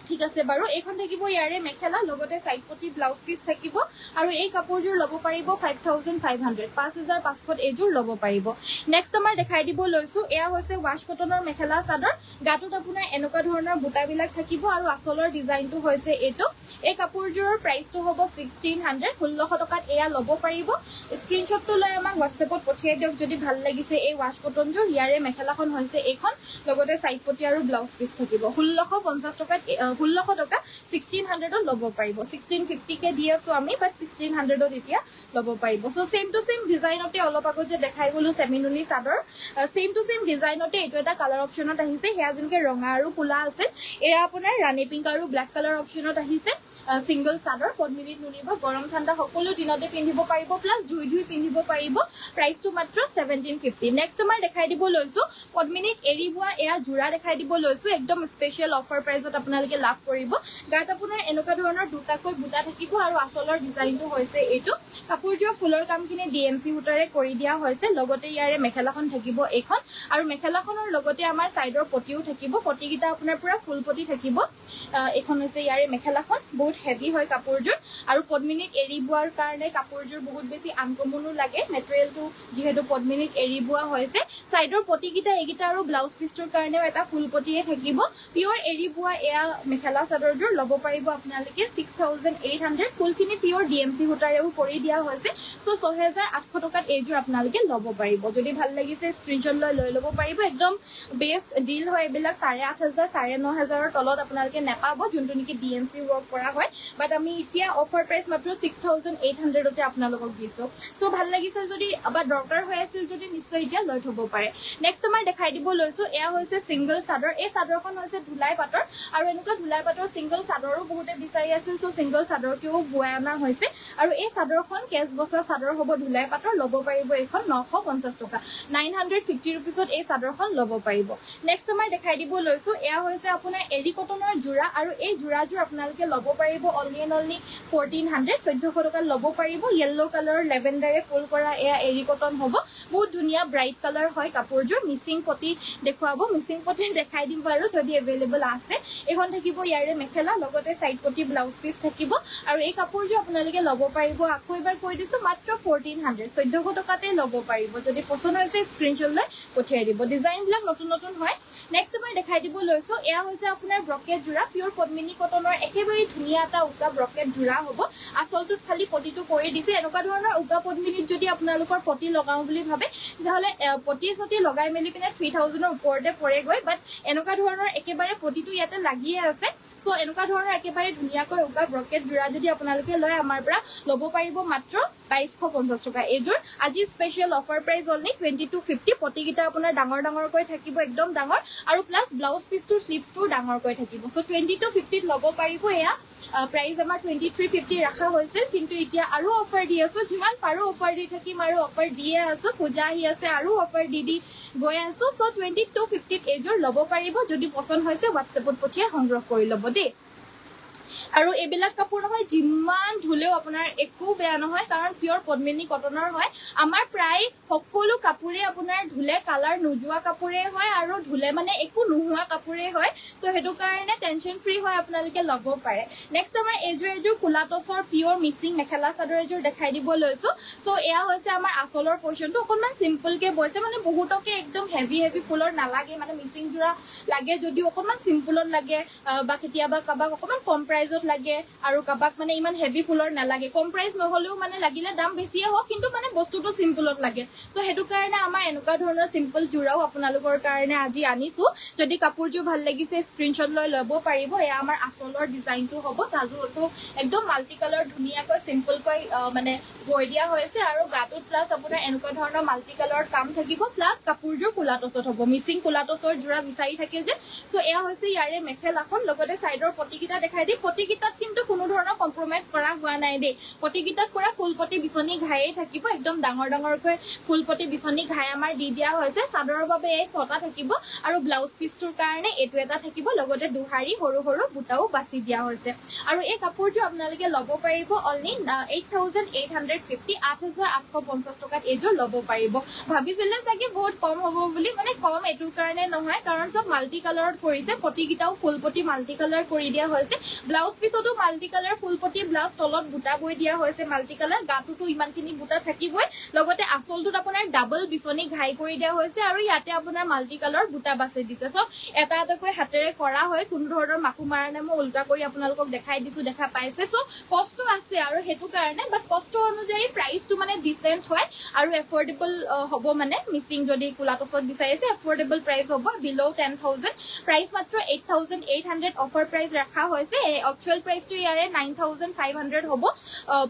ঠিক আছে বাৰু এইখন থাকিব ইয়াৰে মেখেলা লগতে সাইড পটি ব্লাউজ পিস থাকিব আৰু এই কাপোৰযোৰ ল'ব পাৰিব 5500 5500 এযোৰ ল'ব পাৰিব নেক্সট আমাৰ দেখাই দিব লৈছো এয়া হৈছে ওয়াশ কটনৰ মেখেলা চাদৰ গাটোত আপোনাৰ এনেকুৱা ধৰণৰ বুটাবিলাক থাকিব আৰু আসলৰ ডিজাইনটো হৈছে এটো এই কাপোৰযোৰৰ প্ৰাইসটো হ'ব 1600 1600 টকাত এয়া ল'ব পাৰিব স্ক্ৰিনশ্বটটো লৈ আমাক WhatsAppত পঠিয়াই দিয়ক যদি ভাল লাগিছে এই ওয়াশ কটনযোৰ ইয়াৰে মেখেলাখন হৈছে এইখন লগতে সাইড পটি আৰু ব্লাউজ পিস থাকিব 1650 টকাত 1600 টকা 1600 ত ল'ব পাৰিব 1650 কে দি আছো আমি বাট 1600 ত এতিয়া ল'ব পাৰিব সো সেম টু সেম ডিজাইনতে অলপ আগত যে দেখাই গলো সেমিনুনি চাদৰ সেম টু সেম ডিজাইনতে এটো এটা কালাৰ অপচনত আহিছে হেয়া যেনকে ৰঙা আৰু কুলা আছে এয়া আপোনাৰ ৰানী পিংক আৰু ব্ল্যাক কালাৰ অপচনত আহিছে সিঙ্গল চাদৰ পদ্মিনীত নুনিব গৰম ঠাণ্ডা সকলো দিনতে পিন্ধিব পাৰিব প্লাস ধুই ধুই পিন্ধিব পাৰিব প্ৰাইসটো মাত্ৰ 1750 নেক্সট মই দেখাই দিব লৈছো পদ্মিনীত এৰিবোৱা এয়া জোৰা দেখাই দিব লৈছো একদম স্পেশাল অফাৰ প্ৰাইসত আপোনালোকে লাভ কৰিব গাত আপোনাৰ এনেকুৱা ধৰণৰ দুটাকৈ বুটা থাকিব আৰু আসলৰ ডিজাইনটো হৈছে এটো কাপোৰযোৰ ফুলৰ কামখিনি ডিএমসি হুটাৰে কৰি দিয়া হৈছে লগতে ইয়াৰে মেখেলাখন থাকিব এখন আৰু মেখেলাখনৰ লগতে আমাৰ সাইডৰ পটিও থাকিব পটিকিটা আপোনাৰ পুৰা ফুল পটি থাকিব এখন হৈছে ইয়াৰে মেখেলাখন বহুত হেভি হয় কাপোৰযোৰ আৰু পদ্মিনীত এৰিবোৱাৰ কাৰণে কাপোৰযোৰ বহুত বেছি আনকমনো লাগে মেটেৰিয়েলটো যেহেতু পদ্মিনীত এৰিবোৱা হৈছে সাইডৰ পটিকিটা এগিটা আৰু ব্লাউজ পিছটোৰ কাৰণেও এটা ফুল পটিয়ে থাকিব পিওৰ এৰিবোৱা এয়া মেখেলা চাদৰযোৰ ল'ব পাৰিব আপোনালোকে 6800 ফুলখিনি পিওৰ ডিএমসি হুটাৰেও কৰি দিয়া হৈছে সো 6800 টকাত এযোৰ আপোনালোকে ল'ব পাৰিব যদি ভাল লাগিছে স্ক্ৰিনশ্বট লৈ ল'ব পাৰিব একদম বেষ্ট ডিল হয় এবিলাক 8500 9500 ৰ তলত আপোনালোকে নেপাব যোনটো নেকি ডিএমসি ৱৰ্ক কৰা হয় বাট আমি এতিয়া অফাৰ প্ৰাইস মাত্ৰ 6800 তে আপোনালোকক দিছো সো ভাল লাগিছে যদি আবা দৰকাৰ হৈ আছিল যদি নিশ্চয় এতিয়া লৈ থব পাৰে নেক্সট মই দেখাই দিব লৈছো এয়া হৈছে সিঙ্গল চাদৰ এই চাদৰখন হৈছে ধুলাই পাটৰ আৰু এনেকুৱা ধুলাই পাটৰ সিঙ্গল চাদৰো বহুতে বিচাৰি আছিল সো সিঙ্গল চাদৰকেও বুৱাই অনা হৈছে আৰু এই চাদৰখন কেছ বছা চাদৰ হ'ব ধুলাই পাটৰ ল'ব পাৰিব এখন 950 টকা 950 रुपीसত এই চাদৰখন ল'ব পাৰিব নেক্সট মই দেখাই দিব লৈছো এয়া হৈছে আপোনাৰ এৰি কটনৰ জোৰা আৰু এই জোৰাযোৰ আপোনালোকে ল'ব পাৰিব অনলি 1400 1400 টকা ল'ব পাৰিব ইয়েলো কালাৰ লেভেণ্ডাৰে ফুল কৰা এয়া এৰি কটন হ'ব বহুত ধুনিয়া ব্ৰাইট কালাৰ হয় কাপোৰযোৰ মিসিং পটি দেখুৱাব মিসিং পটি দেখাই দিম বাৰু যদি अवेलेबल আছে এখন থাকিব ইয়াৰে মেখেলা লগতে সাইড পটি ব্লাউজ পিস থাকিব আৰু এই কাপোৰযোৰ আপোনালোকে ল'ব পাৰিব আকৌ এবাৰ কৈ দিছো মাত্ৰ 1400 1400 টকাতে ল'ব পাৰিব যদি পছন্দ হৈছে স্ক্ৰিনশ্বট লৈ পঠিয়াই দিব ডিজাইন বিলাক নতুন নতুন হয় নেক্সট মই দেখাই দিব লৈছো এয়া হৈছে আপোনাৰ ব্ৰকেট জোৰা পিওৰ পদ্মিনী কটনৰ একেবাৰে ধুনিয়া এটা উকা ব্ৰকেট জোৰা হ'ব আসলটোত খালি পটিটো কৰি দিছে এনেকুৱা ধৰণৰ উকা পদ্মিনীত যদি আপোনালোকৰ পটি লগাও বুলি ভাবে তাহলে পটি সতি লগাই মেলি পিনে 3000 ৰ ওপৰতে পৰে গৈ বাট এনেকুৱা ধৰণৰ একেবাৰে পটিটো ইয়াতে লাগিয়ে আছে সো এনেকুৱা ধৰণৰ একেবাৰে ধুনিয়াকৈ উকা ব্ৰকেট জোৰা যদি আপোনালোকে লয় আমাৰ পৰা ল'ব পাৰিব মাত্ৰ 2250 টকা এযোৰ আজি স্পেশাল অফাৰ প্ৰাইস অনলি 2250 পটিকিটা আপোনাৰ ডাঙৰ ডাঙৰকৈ থাকিব একদম ডাঙৰ আৰু প্লাস ব্লাউজ পিছটোৰ স্লিভছটো ডাঙৰকৈ থাকিব সো 2250 ল'ব পাৰিব এয়া প্ৰাইস আমাৰ 2350 ৰাখা হৈছিল কিন্তু এতিয়া আৰু অফাৰ দি আছো যিমান পাৰো অফাৰ দি থাকিম আৰু অফাৰ দিয়ে আছো পূজা আহি আছে আৰু অফাৰ দি গৈ আছো সো 2250 এযোৰ ল'ব পাৰিব যদি পছন্দ হৈছে WhatsAppত পঠিয়াই সংগ্ৰহ কৰি ল'ব দে আৰু এবিলাক কাপোৰ নহয় যিমান ধুলেও আপোনাৰ একো বেয়া নহয় কাৰণ পিওৰ পদ্মিনী কটনৰ হয় আমাৰ প্ৰায় সকলো কাপোৰে আপোনাৰ ধুলে কালাৰ নুজুৱা কাপোৰে হয় আৰু ধুলে মানে একো নোহোৱা কাপোৰে হয় সো হেতু কাৰণে টেনশন ফ্ৰী হয় আপোনালোকে ল'ব পাৰে নেক্সট আমাৰ এযোৰ কুলা টছৰ পিওৰ মিসিং মেখেলা চাদৰ এযোৰ দেখাই দিব লৈছো সো এয়া হৈছে আমাৰ আসলৰ পোৰশনটো অকনমান সিম্পল কে বৈছে মানে বহুতকে একদম হেভি ফুলৰ নালাগে মানে মিসিং জোৰা লাগে যদি অকনমান সিম্পলত লাগে বা কেতিয়াবা কাবাক অকনমান কম প্ৰাইজত লাগে আৰু কাবাক মানে ইমান হেভি ফুলৰ নালাগে কম প্ৰাইস নহলেও মানে লাগিলে দাম বেছিয়ে হোক কিন্তু মানে বস্তুটো সিম্পলত লাগে সো হেতু কাৰণে আমাৰ এনেকুৱা ধৰণৰ সিম্পল জুৰাও আপোনালোকৰ কাৰণে আজি আনিছো যদি কাপোৰজো ভাল লাগিছে স্ক্ৰিনশ্বট লৈ লব পাৰিব এয়া আমাৰ আসলৰ ডিজাইনটো হ'ব সাজুটো একদম মাল্টি কালাৰ ধুনিয়াকৈ সিম্পল কৈ মানে বৈ দিয়া হৈছে আৰু গাটোত প্লাস আপোনাৰ এনেকুৱা ধৰণৰ মাল্টি কালাৰ কাম থাকিব প্লাস কাপোৰজো কুলাটছত হ'ব মিসিং কুলাটছৰ জুৰা বিচাৰি থাকে যে সো এয়া হৈছে ইয়াৰে মেখেলাখন লগতে সাইডৰ পটিকিটা দেখাই দি পটিকিটাত কিন্তু কোনো ধৰণৰ কম্প্ৰমাইজ কৰা হোৱা নাই দে পটিকিটাত পুৰা ফুলপটি বিছনি ঘায়ে থাকিব একদম ডাঙৰ ডাঙৰকৈ ফুলপটি বিছনি ঘাই আমাৰ দি দিয়া হৈছে সাদৰৰ বাবে এই ছটা থাকিব আৰু ব্লাউজ পিছটোৰ কাৰণে এটো এটা থাকিব লগতে দুহাৰি হৰু হৰু বুটাও বাছি দিয়া হৈছে আৰু এই কাপোৰটো আপোনালোকে লব পাৰিব অনলি 8850 8850 টকাত এজোৰ লব পাৰিব ভাবিছিলে চাগে বহুত কম হ'ব বুলি মানে কম এটোৰ কাৰণে নহয় কাৰণ সব মাল্টি কালাৰত কৰিছে পটিকিটাও ফুলপটি মাল্টি কালাৰ কৰি দিয়া হৈছে ব্লাউজ পিছতো মাল্টি কালাৰ ফুলপটি ব্লাউজ তলত বুটা বৈ দিয়া হৈছে মাল্টি কালাৰ গাটোটো ইমানখিনি বুটা থাকিবই লগতে আসলটোত আপোনাৰ ডাবল বিছনি ঘাই কৰি দিয়া হৈছে আৰু ইয়াতে আপোনাৰ মাল্টি কালাৰ বুটা বাছি দিছে সব এটা এটাকৈ হাতেৰে কৰা হয় কোন ধৰণৰ মাকু মাৰনে মই উল্টা কৰি আপোনালোকক দেখাই দিছো দেখা পাইছে সো কষ্ট আছে আৰু হেতু কাৰণে বাট কষ্ট অনুযায়ী প্ৰাইসটো মানে ডিসেন্ট হয় আৰু এফৰ্ডেবল হ'ব মানে মিসিং যদি কুলাটছত বিচাৰিছে এফৰ্ডেবল প্ৰাইস হ'ব বিলো 10000 প্ৰাইস মাত্ৰ 8800 অফাৰ প্ৰাইস ৰাখা হৈছে একচুয়াল প্ৰাইসটো ইয়াৰে 9500 হ'ব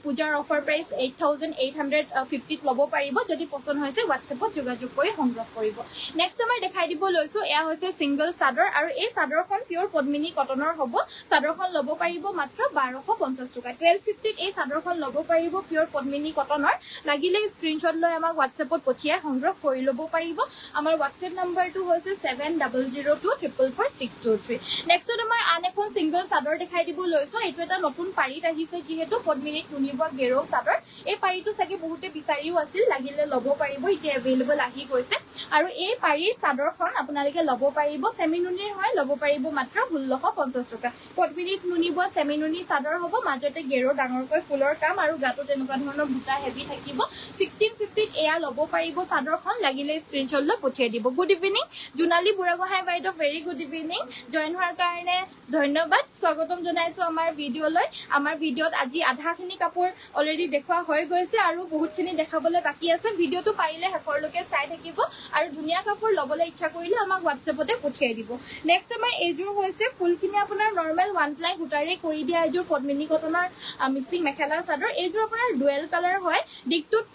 পূজাৰ অফাৰ প্ৰাইস 8850 ত লব পাৰিব যদি পছন্দ হৈছে WhatsAppত যোগাযোগ কৰি সংগ্ৰহ কৰিব নেক্সট আমাৰ দেখাই দিব লৈছো এয়া হৈছে সিঙ্গল সাদৰ আৰু এই সাদৰখন পিওৰ পদ্মিনী কটনৰ হ'ব সাদৰখন লব পাৰিব মাত্ৰ 1250 টকা 1250 ত এই সাদৰখন লব পাৰিব পিওৰ পদ্মিনী কটনৰ লাগিলে স্ক্ৰিনশ্বট লৈ আমাক WhatsAppত পঠিয়াই সংগ্ৰহ কৰি লব পাৰিব আমাৰ WhatsApp নম্বৰটো হৈছে 7002444623 নেক্সটত আমাৰ আন এখন সিঙ্গল সাদৰ দেখাই দিব লৈছো এটো এটা নতুন পাৰিত আহিছে যেহেতু পদ্মিনীত নুনিবা গেৰো সাদৰ এই পাৰিটো সাকে বহুতে বিচাৰিও আছিল লাগিলে লব পাৰিব এতিয়া अवेलेबल আহি গৈছে আৰু এই পাৰিৰ সাদৰখন আপোনালোকে লব পাৰিব সেমিনুনিৰ হয় লব পাৰিব মাত্ৰ 1650 টকা পদ্মিনীত নুনিবা সেমিনুনি সাদৰ হ'ব মাজতে গেৰো ডাঙৰকৈ ফুলৰ কাম আৰু গাটো তেনেকুৱা ধৰণৰ বুটা হেভি থাকিব 1650 ত এয়া লব পাৰিব সাদৰখন লাগিলে স্ক্ৰিনশ্বট লৈ পঠিয়াই দিব গুড ইভিনিং জুনালী বুঢ়াগোহাঁই বাইদেউ ভেৰি গুড ইভিনিং জয়েন হোৱাৰ কাৰণে ধন্যবাদ স্বাগতম জনাইছো আমাৰ ভিডিঅলৈ আমাৰ ভিডিঅত আজি আধাখিনি কাপোৰ অলৰেডি দেখুৱা হৈ গৈছে আৰু বহুতখিনি দেখাবলৈ বাকি আছে ভিডিঅটো পাৰিলে হেকৰলৈকে চাই থাকিব আৰু ধুনিয়া কাপোৰ লবলৈ ইচ্ছা কৰিলে আমাক WhatsAppতে পঠিয়াই দিব নেক্সট আমাৰ এজোৰ হৈছে ফুলখিনি আপোনাৰ নৰমাল ওৱান প্লাই গুটাৰে কৰি দিয়া এজোৰ পদ্মিনী কটনৰ মিক্সিং মেখেলা চাদৰ এজোৰ আপোনাৰ ডুৱেল কালাৰ হয় দিকটোত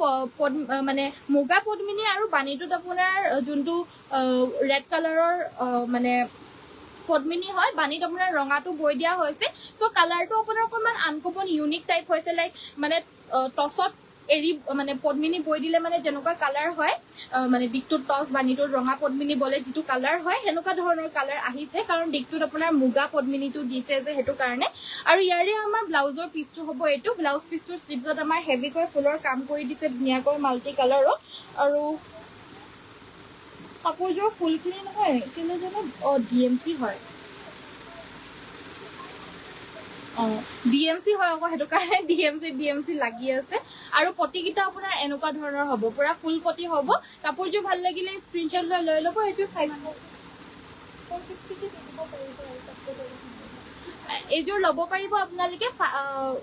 মানে মুগা পদ্মিনী আৰু বাণীটোত আপোনাৰ যোনটো ৰেড কালাৰৰ মানে পদ্মিনী হয় বাণীত আপোনাৰ ৰঙাটো বৈ দিয়া হৈছে সো কালাৰটো আপোনাৰ অকমান আনকমন ইউনিক টাইপ হৈছে লাইক মানে টছত এৰি মানে পদ্মিনী বৈ দিলে মানে যেনেকুৱা কালাৰ হয় মানে দিকটোত টস বাণীটোত ৰঙা পদ্মিনী বলে যেটো কালাৰ হয় হেনেকুৱা ধৰণৰ কালাৰ আহিছে কাৰণ দিকটোত আপোনাৰ মুগা পদ্মিনীটো দিছে যে হেতু কাৰণে আৰু ইয়াৰে আমাৰ ব্লাউজৰ পিছটো হ'ব এটো ব্লাউজ পিছটোৰ স্লিভছত আমাৰ হেভিকৈ ফুলৰ কাম কৰি দিছে ধুনিয়াকৈ মাল্টি কালাৰৰ আৰু কাপোৰজোৰ ফুলখিনি নহয় কিন্তু জানো ডিএমসি হয় ডিএমসি হয় আকৌ হেতু কাৰণে ডিএমসি লাগি আছে আৰু পটিকিটা আপোনাৰ এনেকুৱা ধৰণৰ হ'ব পুৰা ফুল পটি হ'ব কাপোৰজোৰ ভাল লাগিলে স্ক্ৰিনশ্বট লৈ ল'ব এটো 550 এজোৰ লব পাৰিব আপোনালোকে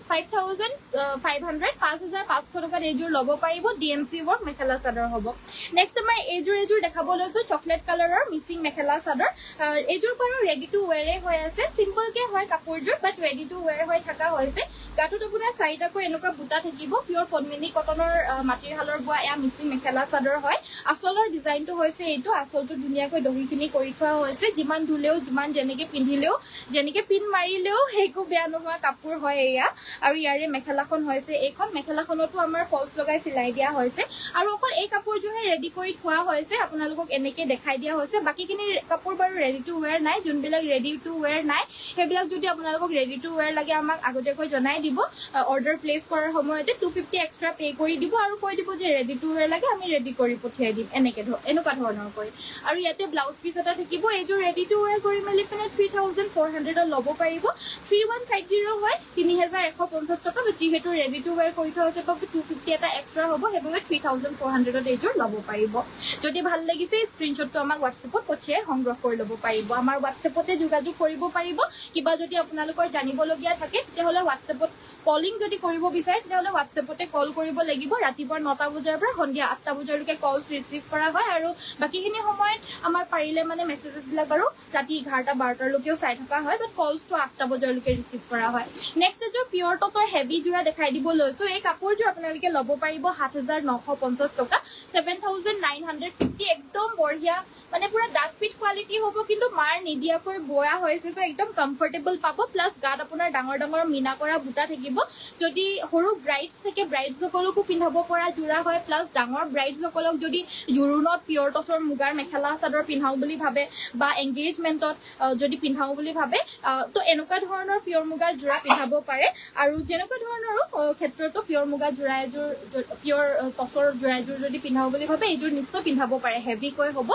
5500 5500 টকাত এজোৰ লব পাৰিব ডিএমসি ৱৰ্ক মেখেলা চাদৰ হ'ব নেক্সট আমাৰ এজোৰ দেখাব লৈছো চকলেট কালাৰৰ মিসিং মেখেলা চাদৰ এজোৰ বাৰু ৰেডি টু ওয়্যাৰ হৈ আছে সিম্পল কে হয় কাপোৰজোৰ বাট ৰেডি টু ওয়্যাৰ হৈ থকা হৈছে গাটোত আপোনাৰ চাইডাকৈ এনেকুৱা বুটা থাকিব পিওৰ পদ্মিনী কটনৰ মাটিৰ হালৰ বোৱা এয়া মিসিং মেখেলা চাদৰ হয় আসলৰ ডিজাইনটো হৈছে এইটো আসলটো ধুনিয়াকৈ দহিখিনি কৰি থোৱা হৈছে যিমান ধুলেও যিমান যেনেকে পিন্ধিলেও যেনেকে পিন মাৰিলেও হেকো বেয়া নোহোৱা কাপোৰ হয় এয়া আৰু ইয়াৰে মেখেলাখন হৈছে এইখন মেখেলাখনতো আমাৰ ফলস লগাই চিলাই দিয়া হৈছে আৰু অকল এই কাপোৰজোহে ৰেডি কৰি থোৱা হৈছে আপোনালোকক এনেকে দেখাই দিয়া হৈছে বাকিখিনি কাপোৰ বাৰু ৰেডি টু ওয়্যাৰ নাই যোনবিলাক ৰেডি টু ওয়্যাৰ নাই হেবিলাক যদি আপোনালোকক ৰেডি টু ওয়্যাৰ লাগে আমাক আগতেকৈ জনাই দিব অৰ্ডাৰ প্লেস কৰাৰ সময়তে 250 এক্সট্ৰা পে কৰি দিব আৰু কৈ দিব যে ৰেডি টু ওয়্যাৰ লাগে আমি ৰেডি কৰি পঠিয়াই দিম এনেকুৱা ধৰণৰ কৰি আৰু ইয়াতে ব্লাউজ পিছ এটা থাকিব এইজোৰ ৰেডি টু ওয়্যাৰ কৰি মেলি পিনে 3400 ত লব পাৰিব পাৰিব 3150 হয় 3150 টকা যিহেতু ৰেডি টু ওয়্যাৰ কৰি থোৱা আছে 250 এটা এক্সট্ৰা হ'ব সেইবাবে 3400 এইযোৰ ল'ব পাৰিব যদি ভাল লাগিছে স্ক্ৰিনশ্বটটো আমাক WhatsAppত পঠিয়াই সংগ্ৰহ কৰি ল'ব পাৰিব আমাৰ WhatsAppতে যোগাযোগ কৰিব পাৰিব কিবা যদি আপোনালোকৰ জানিবলগীয়া থাকে তেতিয়াহ'লে WhatsAppত কলিং যদি কৰিব বিচাৰে তেতিয়াহ'লে WhatsAppতে কল কৰিব লাগিব ৰাতিপুৱা 9টা বজাৰ পৰা সন্ধিয়া 8টা বজালৈকে কলছ ৰিচিভ কৰা হয় আৰু বাকিখিনি সময়ত আমাৰ পাৰিলে মানে মেছেজেছ বিলাক বাৰু ৰাতি 11টা 12টালৈকেও চাই থকা হয় বাট কলছটো 8টা বজালৈকে ৰিচিভ কৰা হয় নেক্সট এযোৰ পিয়ৰ টছৰ হেভি যোৰা দেখাই দিব লৈছো এই কাপোৰযোৰ আপোনালোকে ল'ব পাৰিব 7950 টকা 7950 একদম বঢ়িয়া মানে পুৰা ডাঠ ফিট কোৱালিটি হ'ব কিন্তু মাৰ নিদিয়াকৈ বয়া হৈছে তো একদম কমফৰ্টেবল পাব প্লাস গাত আপোনাৰ ডাঙৰ ডাঙৰ মিনা কৰা বুটা থাকিব যদি সৰু ব্ৰাইডছ থাকে ব্ৰাইডছ সকলকো পিন্ধাব পৰা যোৰা হয় প্লাস ডাঙৰ ব্ৰাইডছ সকলক যদি জুৰুনত পিয়ৰ টছৰ মুগাৰ মেখেলা চাদৰ পিন্ধাও বুলি ভাবে বা এংগেজমেন্টত যদি পিন্ধাও বুলি ভাবে তো এনেকুৱা ধৰণৰ পিয়ৰ মুগাৰ যোৰা পিন্ধাব পাৰে আৰু যেনেকুৱা ধৰণৰ ক্ষেত্ৰতো পিয়ৰ মুগা যোৰা এযোৰ পিয়ৰ টছৰ যোৰা এযোৰ যদি পিন্ধাও বুলি ভাবে এইযোৰ নিশ্চয় পিন্ধাব পাৰে হেভি কৈ হ'ব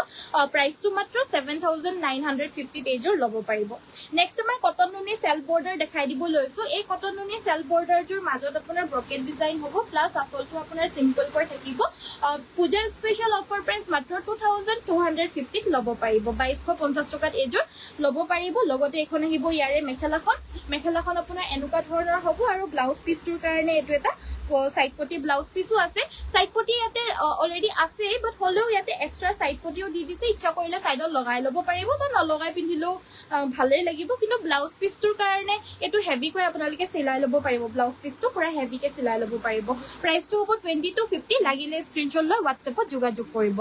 প্ৰাইসটো মাত্ৰ 7950 এইযোৰ ল'ব পাৰিব নেক্সট আমাৰ কটন নুনি সেলফ বৰ্ডাৰ দেখাই দিব লৈছো এই কটন নুনি সেলফ বৰ্ডাৰযোৰ মাজত আপোনাৰ ব্ৰকেট ডিজাইন হ'ব প্লাস আসলটো আপোনাৰ সিম্পল কৈ থাকিব পূজা স্পেশাল অফাৰ প্ৰাইস মাত্ৰ 2250 ল'ব পাৰিব 2250 টকাত এইযোৰ ল'ব পাৰিব লগতে এখন আহিব ইয়াৰে মেখেলাখন আপোনাৰ এনেকুৱা ধৰণৰ হ'ব আৰু ব্লাউজ পিছটোৰ কাৰণে এইটো এটা সাইড পটি ব্লাউজ পিছও আছে সাইড পটি ইয়াতে অলৰেডি আছে বাট হলেও ইয়াতে এক্সট্ৰা সাইড পটিও দি দিছে ইচ্ছা কৰিলে সাইডত লগাই ল'ব পাৰিব বা নলগাই পিন্ধিলেও ভালেই লাগিব কিন্তু ব্লাউজ পিছটোৰ কাৰণে এইটো হেভি কৈ আপোনালোকে চিলাই ল'ব পাৰিব ব্লাউজ পিছটো পুৰা হেভিকে চিলাই ল'ব পাৰিব প্ৰাইসটো হ'ব 2250 লাগিলে স্ক্ৰিনশ্বট লৈ WhatsAppত যোগাযোগ কৰিব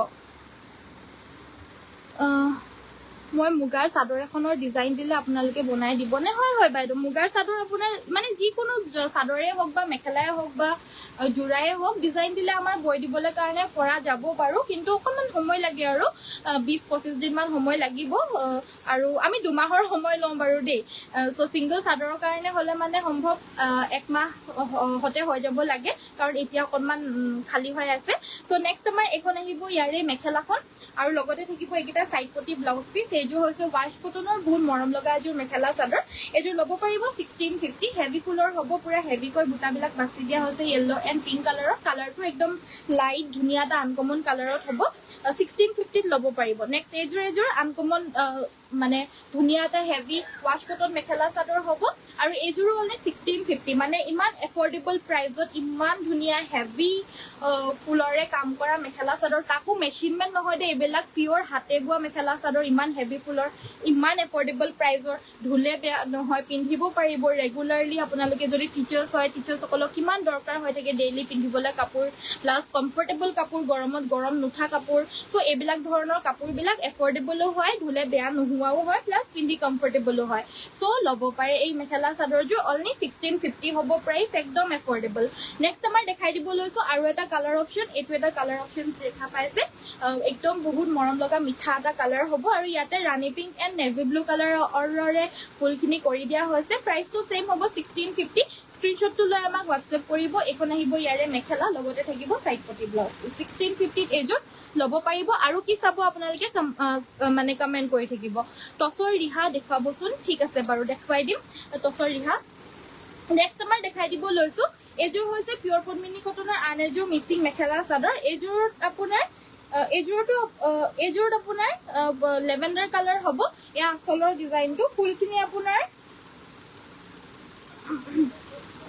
মই মুগাৰ চাদৰ এখনৰ ডিজাইন দিলে আপোনালোকে বনাই দিব নে হয় বাইদেউ মুগাৰ চাদৰ আপোনাৰ মানে যিকোনো চাদৰে হওক বা মেখেলাই হওক বা জোৰাই হওক ডিজাইন দিলে আমাৰ বৈ দিবলৈ কাৰণে পৰা যাব বাৰু কিন্তু অকমান সময় লাগে আৰু 20-25 দিন মান সময় লাগিব আৰু আমি দুমাহৰ সময় লম বাৰু দেই সো সিঙ্গল চাদৰৰ কাৰণে হলে মানে সম্ভৱ এক মাহ হতে হৈ যাব লাগে কাৰণ এতিয়া অকমান খালি হৈ আছে সো নেক্সট আমাৰ এখন আহিব ইয়াৰে মেখেলাখন আৰু লগতে থাকিব এইকেইটা সাইড পটি ব্লাউজ পিস এইযোৰ হৈছে ৱাশ কটনৰ বহুত মৰম লগা এযোৰ মেখেলা চাদৰ এইযোৰ ল'ব পাৰিব 1650 হেভি ফুলৰ হ'ব পুৰা হেভি কৈ বুটাবিলাক বাছি দিয়া হৈছে য়েলো এণ্ড পিংক কালাৰৰ কালাৰটো একদম লাইট ধুনীয়া এটা আনকমন কালাৰত হ'ব 1650 ল'ব পাৰিব নেক্সট এইযোৰ আনকমন মানে ধুনীয়া এটা heavy wash cotton mekhela chador হ'ব আৰু এইযোৰো মানে 1650 মানে ইমান এফৰ্ডেবল প্ৰাইজত ইমান ধুনীয়া হেভি ফুলৰে কাম কৰা মেখেলা চাদৰ তাকো মেচিন মেড নহয় দে এইবিলাক পিয়ৰ হাতে বোৱা মেখেলা চাদৰ ইমান হেভি ফুলৰ ইমান এফৰ্ডেবল প্ৰাইজৰ ধুলে বেয়া নহয় পিন্ধিব পাৰিব ৰেগুলাৰলি আপোনালোকে যদি টিচাৰ্ছ হয় টিচাৰ্ছসকলক কিমান দৰকাৰ হৈ থাকে ডেইলি পিন্ধিবলৈ কাপোৰ প্লাস কমফৰ্টেবল কাপোৰ গৰমত গৰম নুঠা কাপোৰ সো এইবিলাক ধৰণৰ কাপোৰবিলাক এফৰ্ডেবলো হয় ধুলে বেয়া নোহোৱাও হয় প্লাস পিন্ধি কমফৰ্টেবলো হয় সো ল'ব পাৰে এই মেখেলা চাদৰযোৰ অনলি 1650 হ'ব প্ৰাইস একদম এফৰ্ডেবল নেক্সট আমাৰ দেখাই দিব লৈছো আৰু এটা কালাৰ অপচন এইটো এটা কালাৰ অপচন দেখা পাইছে একদম বহুত মৰম লগা মিঠা এটা কালাৰ হ'ব আৰু ইয়াতে ৰাণী পিংক এণ্ড নেভি ব্লু কালাৰৰে ফুলখিনি কৰি দিয়া হৈছে প্ৰাইসটো সেম হ'ব 1650 স্ক্ৰিনশ্বটটো লৈ আমাক WhatsApp কৰিব এখন আহিব ইয়াৰে মেখেলা লগতে থাকিব সাইড পটি ব্লাউজ 1650 এইযোৰ ল'ব পাৰিব আৰু কি চাব আপোনালোকে মানে কমেন্ট কৰি থাকিব টছৰ ৰিহা দেখাবচোন ঠিক আছে বাৰু দেখাই দিম টছৰ ৰিহা নেক্সট আমাৰ দেখাই দিব লৈছো এইযোৰ হৈছে পিয়ৰ পদ্মিনী কটনৰ আন এযোৰ মিচিং মেখেলা চাদৰ এইযোৰত আপোনাৰ এইযোৰত আপোনাৰ লেভেণ্ডাৰ কালাৰ হ'ব এয়া আচলৰ ডিজাইনটো ফুলখিনি আপোনাৰ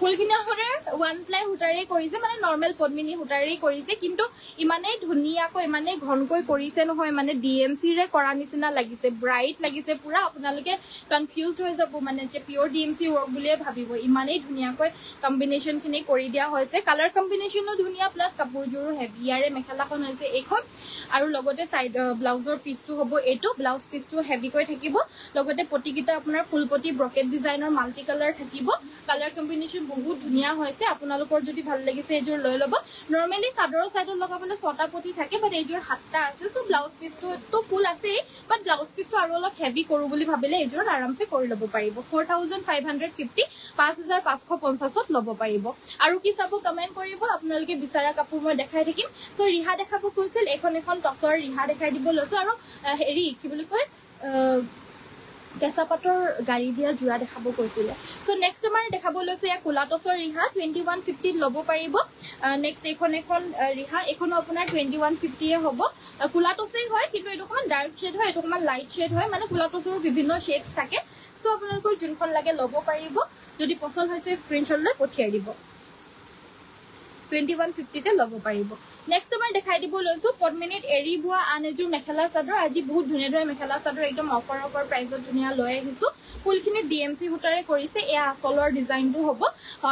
আপোনাৰ ওৱান প্লাই সূতাৰে কৰিছে মানে নৰ্মেল পদ্মিনী সূতাৰে কৰিছে কিন্তু ইমানেই ধুনীয়াকৈ ইমানেই ঘনকৈ কৰিছে নহয় মানে ডিএমসি ৰে কৰা নিচিনা লাগিছে ব্ৰাইট লাগিছে পুৰা আপোনালোকে কনফিউজড হৈ যাব মানে যে পিয়ৰ ডিএমসি ৱৰ্ক বুলিয়ে ভাবিব ইমানেই ধুনীয়াকৈ কম্বিনেশন খিনি কৰি দিয়া হৈছে কালাৰ কম্বিনেশনো ধুনীয়া প্লাস কাপোৰযোৰো হেভি ইয়াৰে মেখেলাখন হৈছে এইখন আৰু লগতে সাইড ব্লাউজৰ পিছটো হ'ব এইটো ব্লাউজ পিছটো হেভি কৈ থাকিব লগতে পটিকিটা আপোনাৰ ফুল পটি ব্ৰকেট ডিজাইনৰ মাল্টি কালাৰ থাকিব কালাৰ কম্বিনেশন বহুত ধুনীয়া হৈছে আপোনালোকৰ যদি ভাল লাগিছে এইযোৰ লৈ ল'ব নৰমালি চাদৰৰ সাইডত লগাবলৈ 6টা পটি থাকে বাট এইযোৰ 7টা আছে সো ব্লাউজ পিছটো তো ফুল আছে বাট ব্লাউজ পিছটো আৰু অলপ হেভি কৰো বুলি ভাবিলে এইযোৰ আৰামছে কৰি ল'ব পাৰিব 4550 5550 ত ল'ব পাৰিব আৰু কি চাব কমেন্ট কৰিব আপোনালোকে বিচাৰা কাপোৰ মই দেখাই থাকিম সো ৰিহা দেখাব কৈছিল এখন টছৰ ৰিহা দেখাই দিব লৈছো আৰু হেৰি কি বুলি কয় কেঁচা পাটৰ গাড়ী দিয়া জোৰা দেখাব কৈছিলে সো নেক্সট আমাৰ দেখাব লৈছো ইয়া কোলা টছৰ ৰিহা 2150 ল'ব পাৰিব নেক্সট এখন ৰিহা এখনো আপোনাৰ 2150 এ হ'ব কোলা টছই হয় কিন্তু এটো অকমান ডাৰ্ক শেড হয় এটো অকমান লাইট শেড হয় মানে কোলা টছৰ বিভিন্ন শেডছ থাকে সো আপোনালোকৰ যোনখন লাগে ল'ব পাৰিব যদি পছন্দ হৈছে স্ক্ৰিনশ্বট লৈ পঠিয়াই দিব 2150 তে ল'ব পাৰিব নেক্সট আমাৰ দেখাই দিব লৈছো পদ্মিনীত এৰি বুৱা আন এজোৰ মেখেলা চাদৰ আজি বহুত ধুনীয়া মেখেলা চাদৰ একদম অফাৰ প্ৰাইজত ধুনীয়া লৈ আহিছো ফুলখিনি ডিএমসি হুটাৰে কৰিছে এয়া আসলৰ ডিজাইনটো হ'ব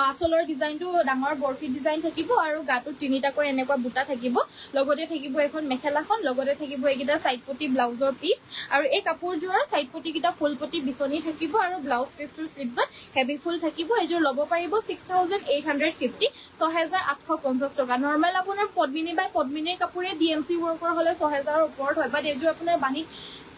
আসলৰ ডিজাইনটো ডাঙৰ বৰফি ডিজাইন থাকিব আৰু গাটো তিনিটাকৈ এনেকুৱা বুটা থাকিব লগতে থাকিব এখন মেখেলাখন লগতে থাকিব এইকিটা সাইড পটি ব্লাউজৰ পিস আৰু এই কাপোৰজোৰৰ সাইড পটি কিটা ফুল পটি বিচনি থাকিব আৰু ব্লাউজ পিসটোৰ স্লিভছত হেভি ফুল থাকিব এজোৰ ল'ব পাৰিব 6850 6850 টকা নৰমাল আপোনাৰ পদ্মিনী বাই পদ্মিনীৰ কাপোৰে ডিএমসি ৱৰ্কৰ হলে 6000 ওপৰত হয় বাট এজোৰ আপোনাৰ বানি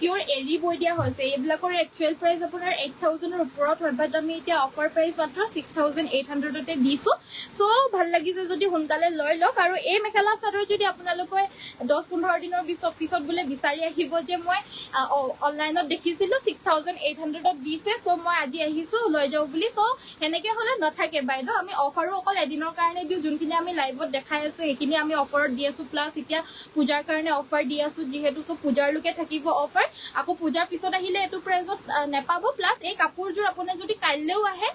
পিওৰ এৰি বৈ দিয়া হৈছে এইবিলাকৰ একচুয়াল প্ৰাইস আপোনাৰ 8000 ৰ ওপৰত হয় বাট আমি এতিয়া অফাৰ প্ৰাইস মাত্ৰ 6800 তে দিছো সো ভাল লাগিছে যদি সোনকালে লৈ লওক আৰু এই মেখেলা চাদৰ যদি আপোনালোকে 10-15 দিনৰ পিছত বুলে বিচাৰি আহিব যে মই অনলাইনত দেখিছিলো 6800 ত দিছে সো মই আজি আহিছো লৈ যাও বুলি সো হেনেকে হলে নথাকে বাইদো আমি অফাৰো অকল এদিনৰ কাৰণে দিও যোনখিনি আমি লাইভত দেখাই আছো এখিনি আমি অফাৰত দি আছো প্লাস এতিয়া পূজাৰ কাৰণে অফাৰ দি আছো যেহেতু সো পূজাৰ লকে থাকিব অফাৰ আকৌ পূজাৰ পিছত আহিলে এটো প্ৰাইজত নেপাব প্লাস এই কাপোৰজোৰ আপুনি যদি কাইলেও আহে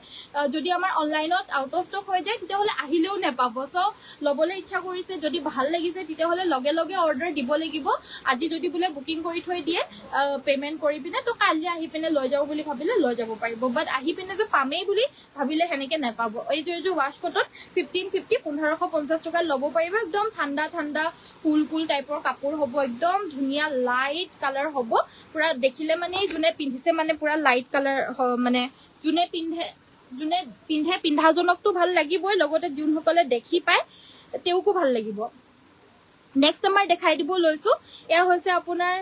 যদি আমাৰ অনলাইনত আউট অফ ষ্টক হৈ যায় তেতিয়া হলে আহিলেও নেপাব সো লবলৈ ইচ্ছা কৰিছে যদি ভাল লাগিছে তেতিয়া হলে লগে লগে অৰ্ডাৰ দিব লাগিব আজি যদি বুলে বুকিং কৰি থৈ দিয়ে পেমেন্ট কৰি পিনে তো কালি আহি পিনে লৈ যাও বুলি ভাবিলে লৈ যাব পাৰিব বাট আহি পিনে যে পামেই বুলি ভাবিলে হেনেকে নেপাব এই যে ওয়াশ কটন 1550 1550 টকা ল'ব পাৰিব একদম ঠাণ্ডা কুল টাইপৰ কাপোৰ হ'ব একদম ধুনীয়া লাইট কালাৰ হ'ব পুৰা দেখিলে মানে জুনে পিন্ধিছে মানে পুৰা লাইট কালাৰ মানে জুনে পিন্ধে পিন্ধাজনকটো ভাল লাগিবই লগতে যোনসকলে দেখি পায় তেউকো ভাল লাগিব নেক্সট আমাৰ দেখাই দিব লৈছো এয়া হৈছে আপোনাৰ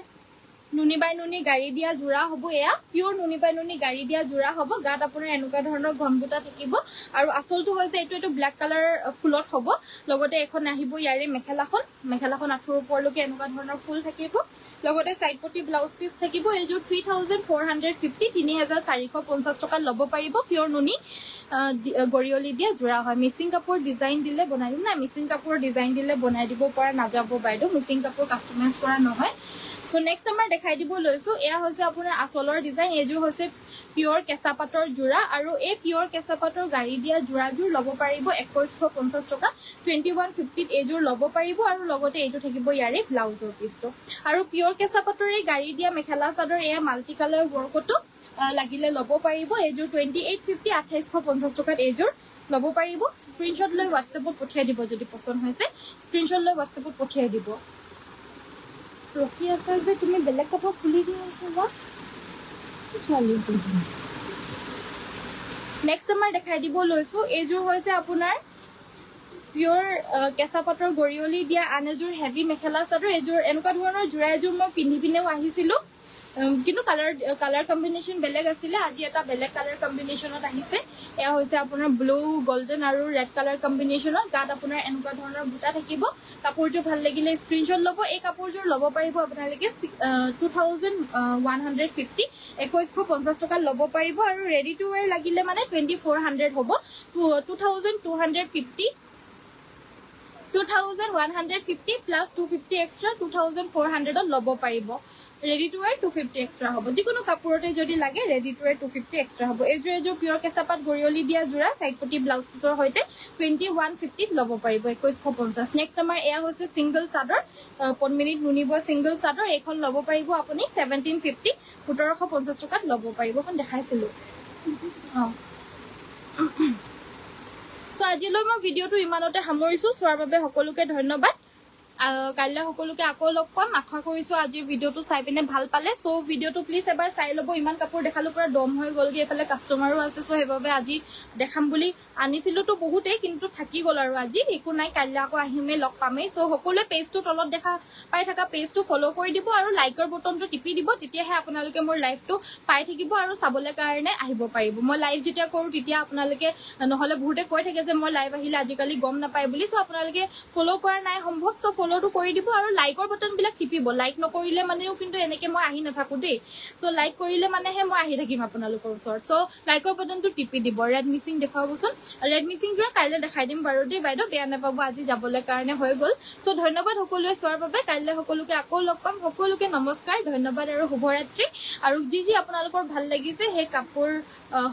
নুনি বাই নুনি গাড়ী দিয়া জোৰা হ'ব এয়া পিওৰ নুনি বাই নুনি গাড়ী দিয়া জোৰা হ'ব গাত আপোনাৰ এনেকুৱা ধৰণৰ ঘনবুটা থাকিব আৰু আসলটো হৈছে এটো ব্ল্যাক কালাৰ ফুলত হ'ব লগতে এখন আহিব ইয়াৰে মেখেলাখন আঠুৰ ওপৰলৈকে এনেকুৱা ধৰণৰ ফুল থাকিব লগতে সাইড পটি ব্লাউজ পিস থাকিব এজো 3450 3450 টকা ল'ব পাৰিব পিওৰ নুনি গৰিয়লি দিয়া জোৰা হয় মিচিং কাপোৰ ডিজাইন দিলে বনাই দিম না মিচিং কাপোৰ ডিজাইন দিলে বনাই দিব পৰা নাযাব বাইদো মিচিং কাপোৰ কাস্টমাইজ কৰা নহয় সো নেক্সট আমাৰ দেখাই দিব লৈছো এয়া হৈছে আপোনাৰ আসলৰ ডিজাইন এজোৰ হৈছে পিওৰ কেঁচা পাটৰ জোৰা আৰু এই পিওৰ কেঁচা পাটৰ গাড়ী দিয়া জোৰাজোৰ ল'ব পাৰিব 2150 টকা 2150 এজোৰ ল'ব পাৰিব আৰু লগতে এইটো থাকিব ইয়াৰে ব্লাউজৰ পিসটো আৰু পিওৰ কেঁচা পাটৰ এই গাড়ী দিয়া মেখেলা চাদৰ এয়া মাল্টি কালাৰ ৱৰ্কটো লাগিলে ল'ব পাৰিব এজোৰ 2850 2850 টকাত এজোৰ ল'ব পাৰিব স্ক্ৰিনশ্বট লৈ WhatsAppত পঠিয়াই দিব যদি পছন্দ হৈছে স্ক্ৰিনশ্বট লৈ WhatsAppত পঠিয়াই দিব ৰখি আছে যে তুমি বেলেগ কথা খুলি দিয়া নেক্সট আমাৰ দেখাই দিব লৈছো এজোৰ হৈছে আপোনাৰ পিওৰ কেঁচা পাটৰ গৰিয়লি দিয়া আন এজোৰ হেভি মেখেলা চাদৰ এজোৰ এনেকুৱা ধৰণৰ জোৰা এজোৰ মই পিন্ধি পিনেও আহিছিলো কিন্তু কালাৰ কম্বিনেশন বেলেগ আছিল আজি এটা বেলেগ কালাৰ কম্বিনেশনত আহিছে এয়া হৈছে আপোনাৰ ব্লু গোল্ডেন আৰু ৰেড কালাৰ কম্বিনেশনত গাত আপোনাৰ এনেকুৱা ধৰণৰ বুটা থাকিব কাপোৰজোৰ ভাল লাগিলে স্ক্ৰিনশ্বট ল'ব এই কাপোৰজোৰ ল'ব পাৰিব আপোনালোকে 2150 2150 টকা ল'ব পাৰিব আৰু ৰেডি টু ওয়্যাৰ লাগিলে মানে 2400 হ'ব 2250 2150 প্লাস 250 এক্সট্ৰা 2400 ল'ব পাৰিব ৰেডি টু ওয়্যাৰ 250 এক্সট্ৰা হ'ব যিকোনো কাপোৰতে যদি লাগে ৰেডি টু ওয়্যাৰ 250 এক্সট্ৰা হ'ব এজোৰ পিওৰ কেঁচা পাট গৰিয়লি দিয়া জোৰা সাইড পটি ব্লাউজ পিসৰ সৈতে 2150 ল'ব পাৰিব 2150 নেক্সট আমাৰ এয়া হৈছে সিঙ্গল চাদৰ 5 মিনিট নুনিব সিঙ্গল চাদৰ এখন ল'ব পাৰিব আপুনি 1750 1750 টকাত ল'ব পাৰিব কোন দেখাইছিলো সো আজিলৈ মই ভিডিওটো ইমানতে সামৰিছো চোৱাৰ বাবে সকলোকে ধন্যবাদ কাইলৈ সকলোকে আকৌ লগ পাম আশা কৰিছো আজিৰ ভিডিওটো চাই পিনে ভাল পালে সো ভিডিওটো প্লিজ এবাৰ চাই ল'ব ইমান কাপোৰ দেখালো পুৰা দম হৈ গলগে এফালে কাস্টমাৰো আছে সো হেবাবে আজি দেখাম বুলি আনিছিলো তো বহুতেই কিন্তু থাকি গল আৰু আজি একো নাই কাইলৈ আকৌ আহিমে লগ পামেই সো সকলোৱে পেজটো তলত দেখা পাই থকা পেজটো ফলো কৰি দিব আৰু লাইকৰ বটনটো টিপি দিব তেতিয়াহে আপোনালোকে মোৰ লাইভটো পাই থাকিব আৰু চাবলৈ কাৰণে আহিব পাৰিব মই লাইভ যেতিয়া কৰো তেতিয়া আপোনালোকে নহলে বহুতে কৈ থাকে যে মই লাইভ আহিলে আজিকালি গম নাপায় বুলি সো আপোনালোকে ফলো কৰা নাই সম্ভৱ সো ফলোটো কৰি দিব আৰু লাইকৰ বাটন বিলাক টিপিব লাইক নকৰিলে মানেও কিন্তু এনেকে মই আহি নাথাকো দেই সো লাইক কৰিলে মানেহে মই আহি থাকিম আপোনালোকৰ ওচৰত সো লাইকৰ বাটনটো টিপি দিব ৰেড মিচিং দেখাবচোন ৰেড মিচিং যোৰা কাইলৈ দেখাই দিম বাৰু দেই বাইদেউ বেয়া নাপাব আজি যাবলৈ কাৰণে হৈ গ'ল সো ধন্যবাদ সকলোৱে চোৱাৰ বাবে কাইলৈ সকলোকে আকৌ লগ পাম সকলোকে নমস্কাৰ ধন্যবাদ আৰু শুভৰাত্ৰি আৰু যি আপোনালোকৰ ভাল লাগিছে সেই কাপোৰ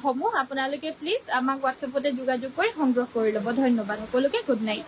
সমূহ আপোনালোকে প্লিজ আমাক WhatsApp-তে যোগাযোগ কৰি সংগ্ৰহ কৰি ল'ব ধন্যবাদ সকলোকে গুড নাইট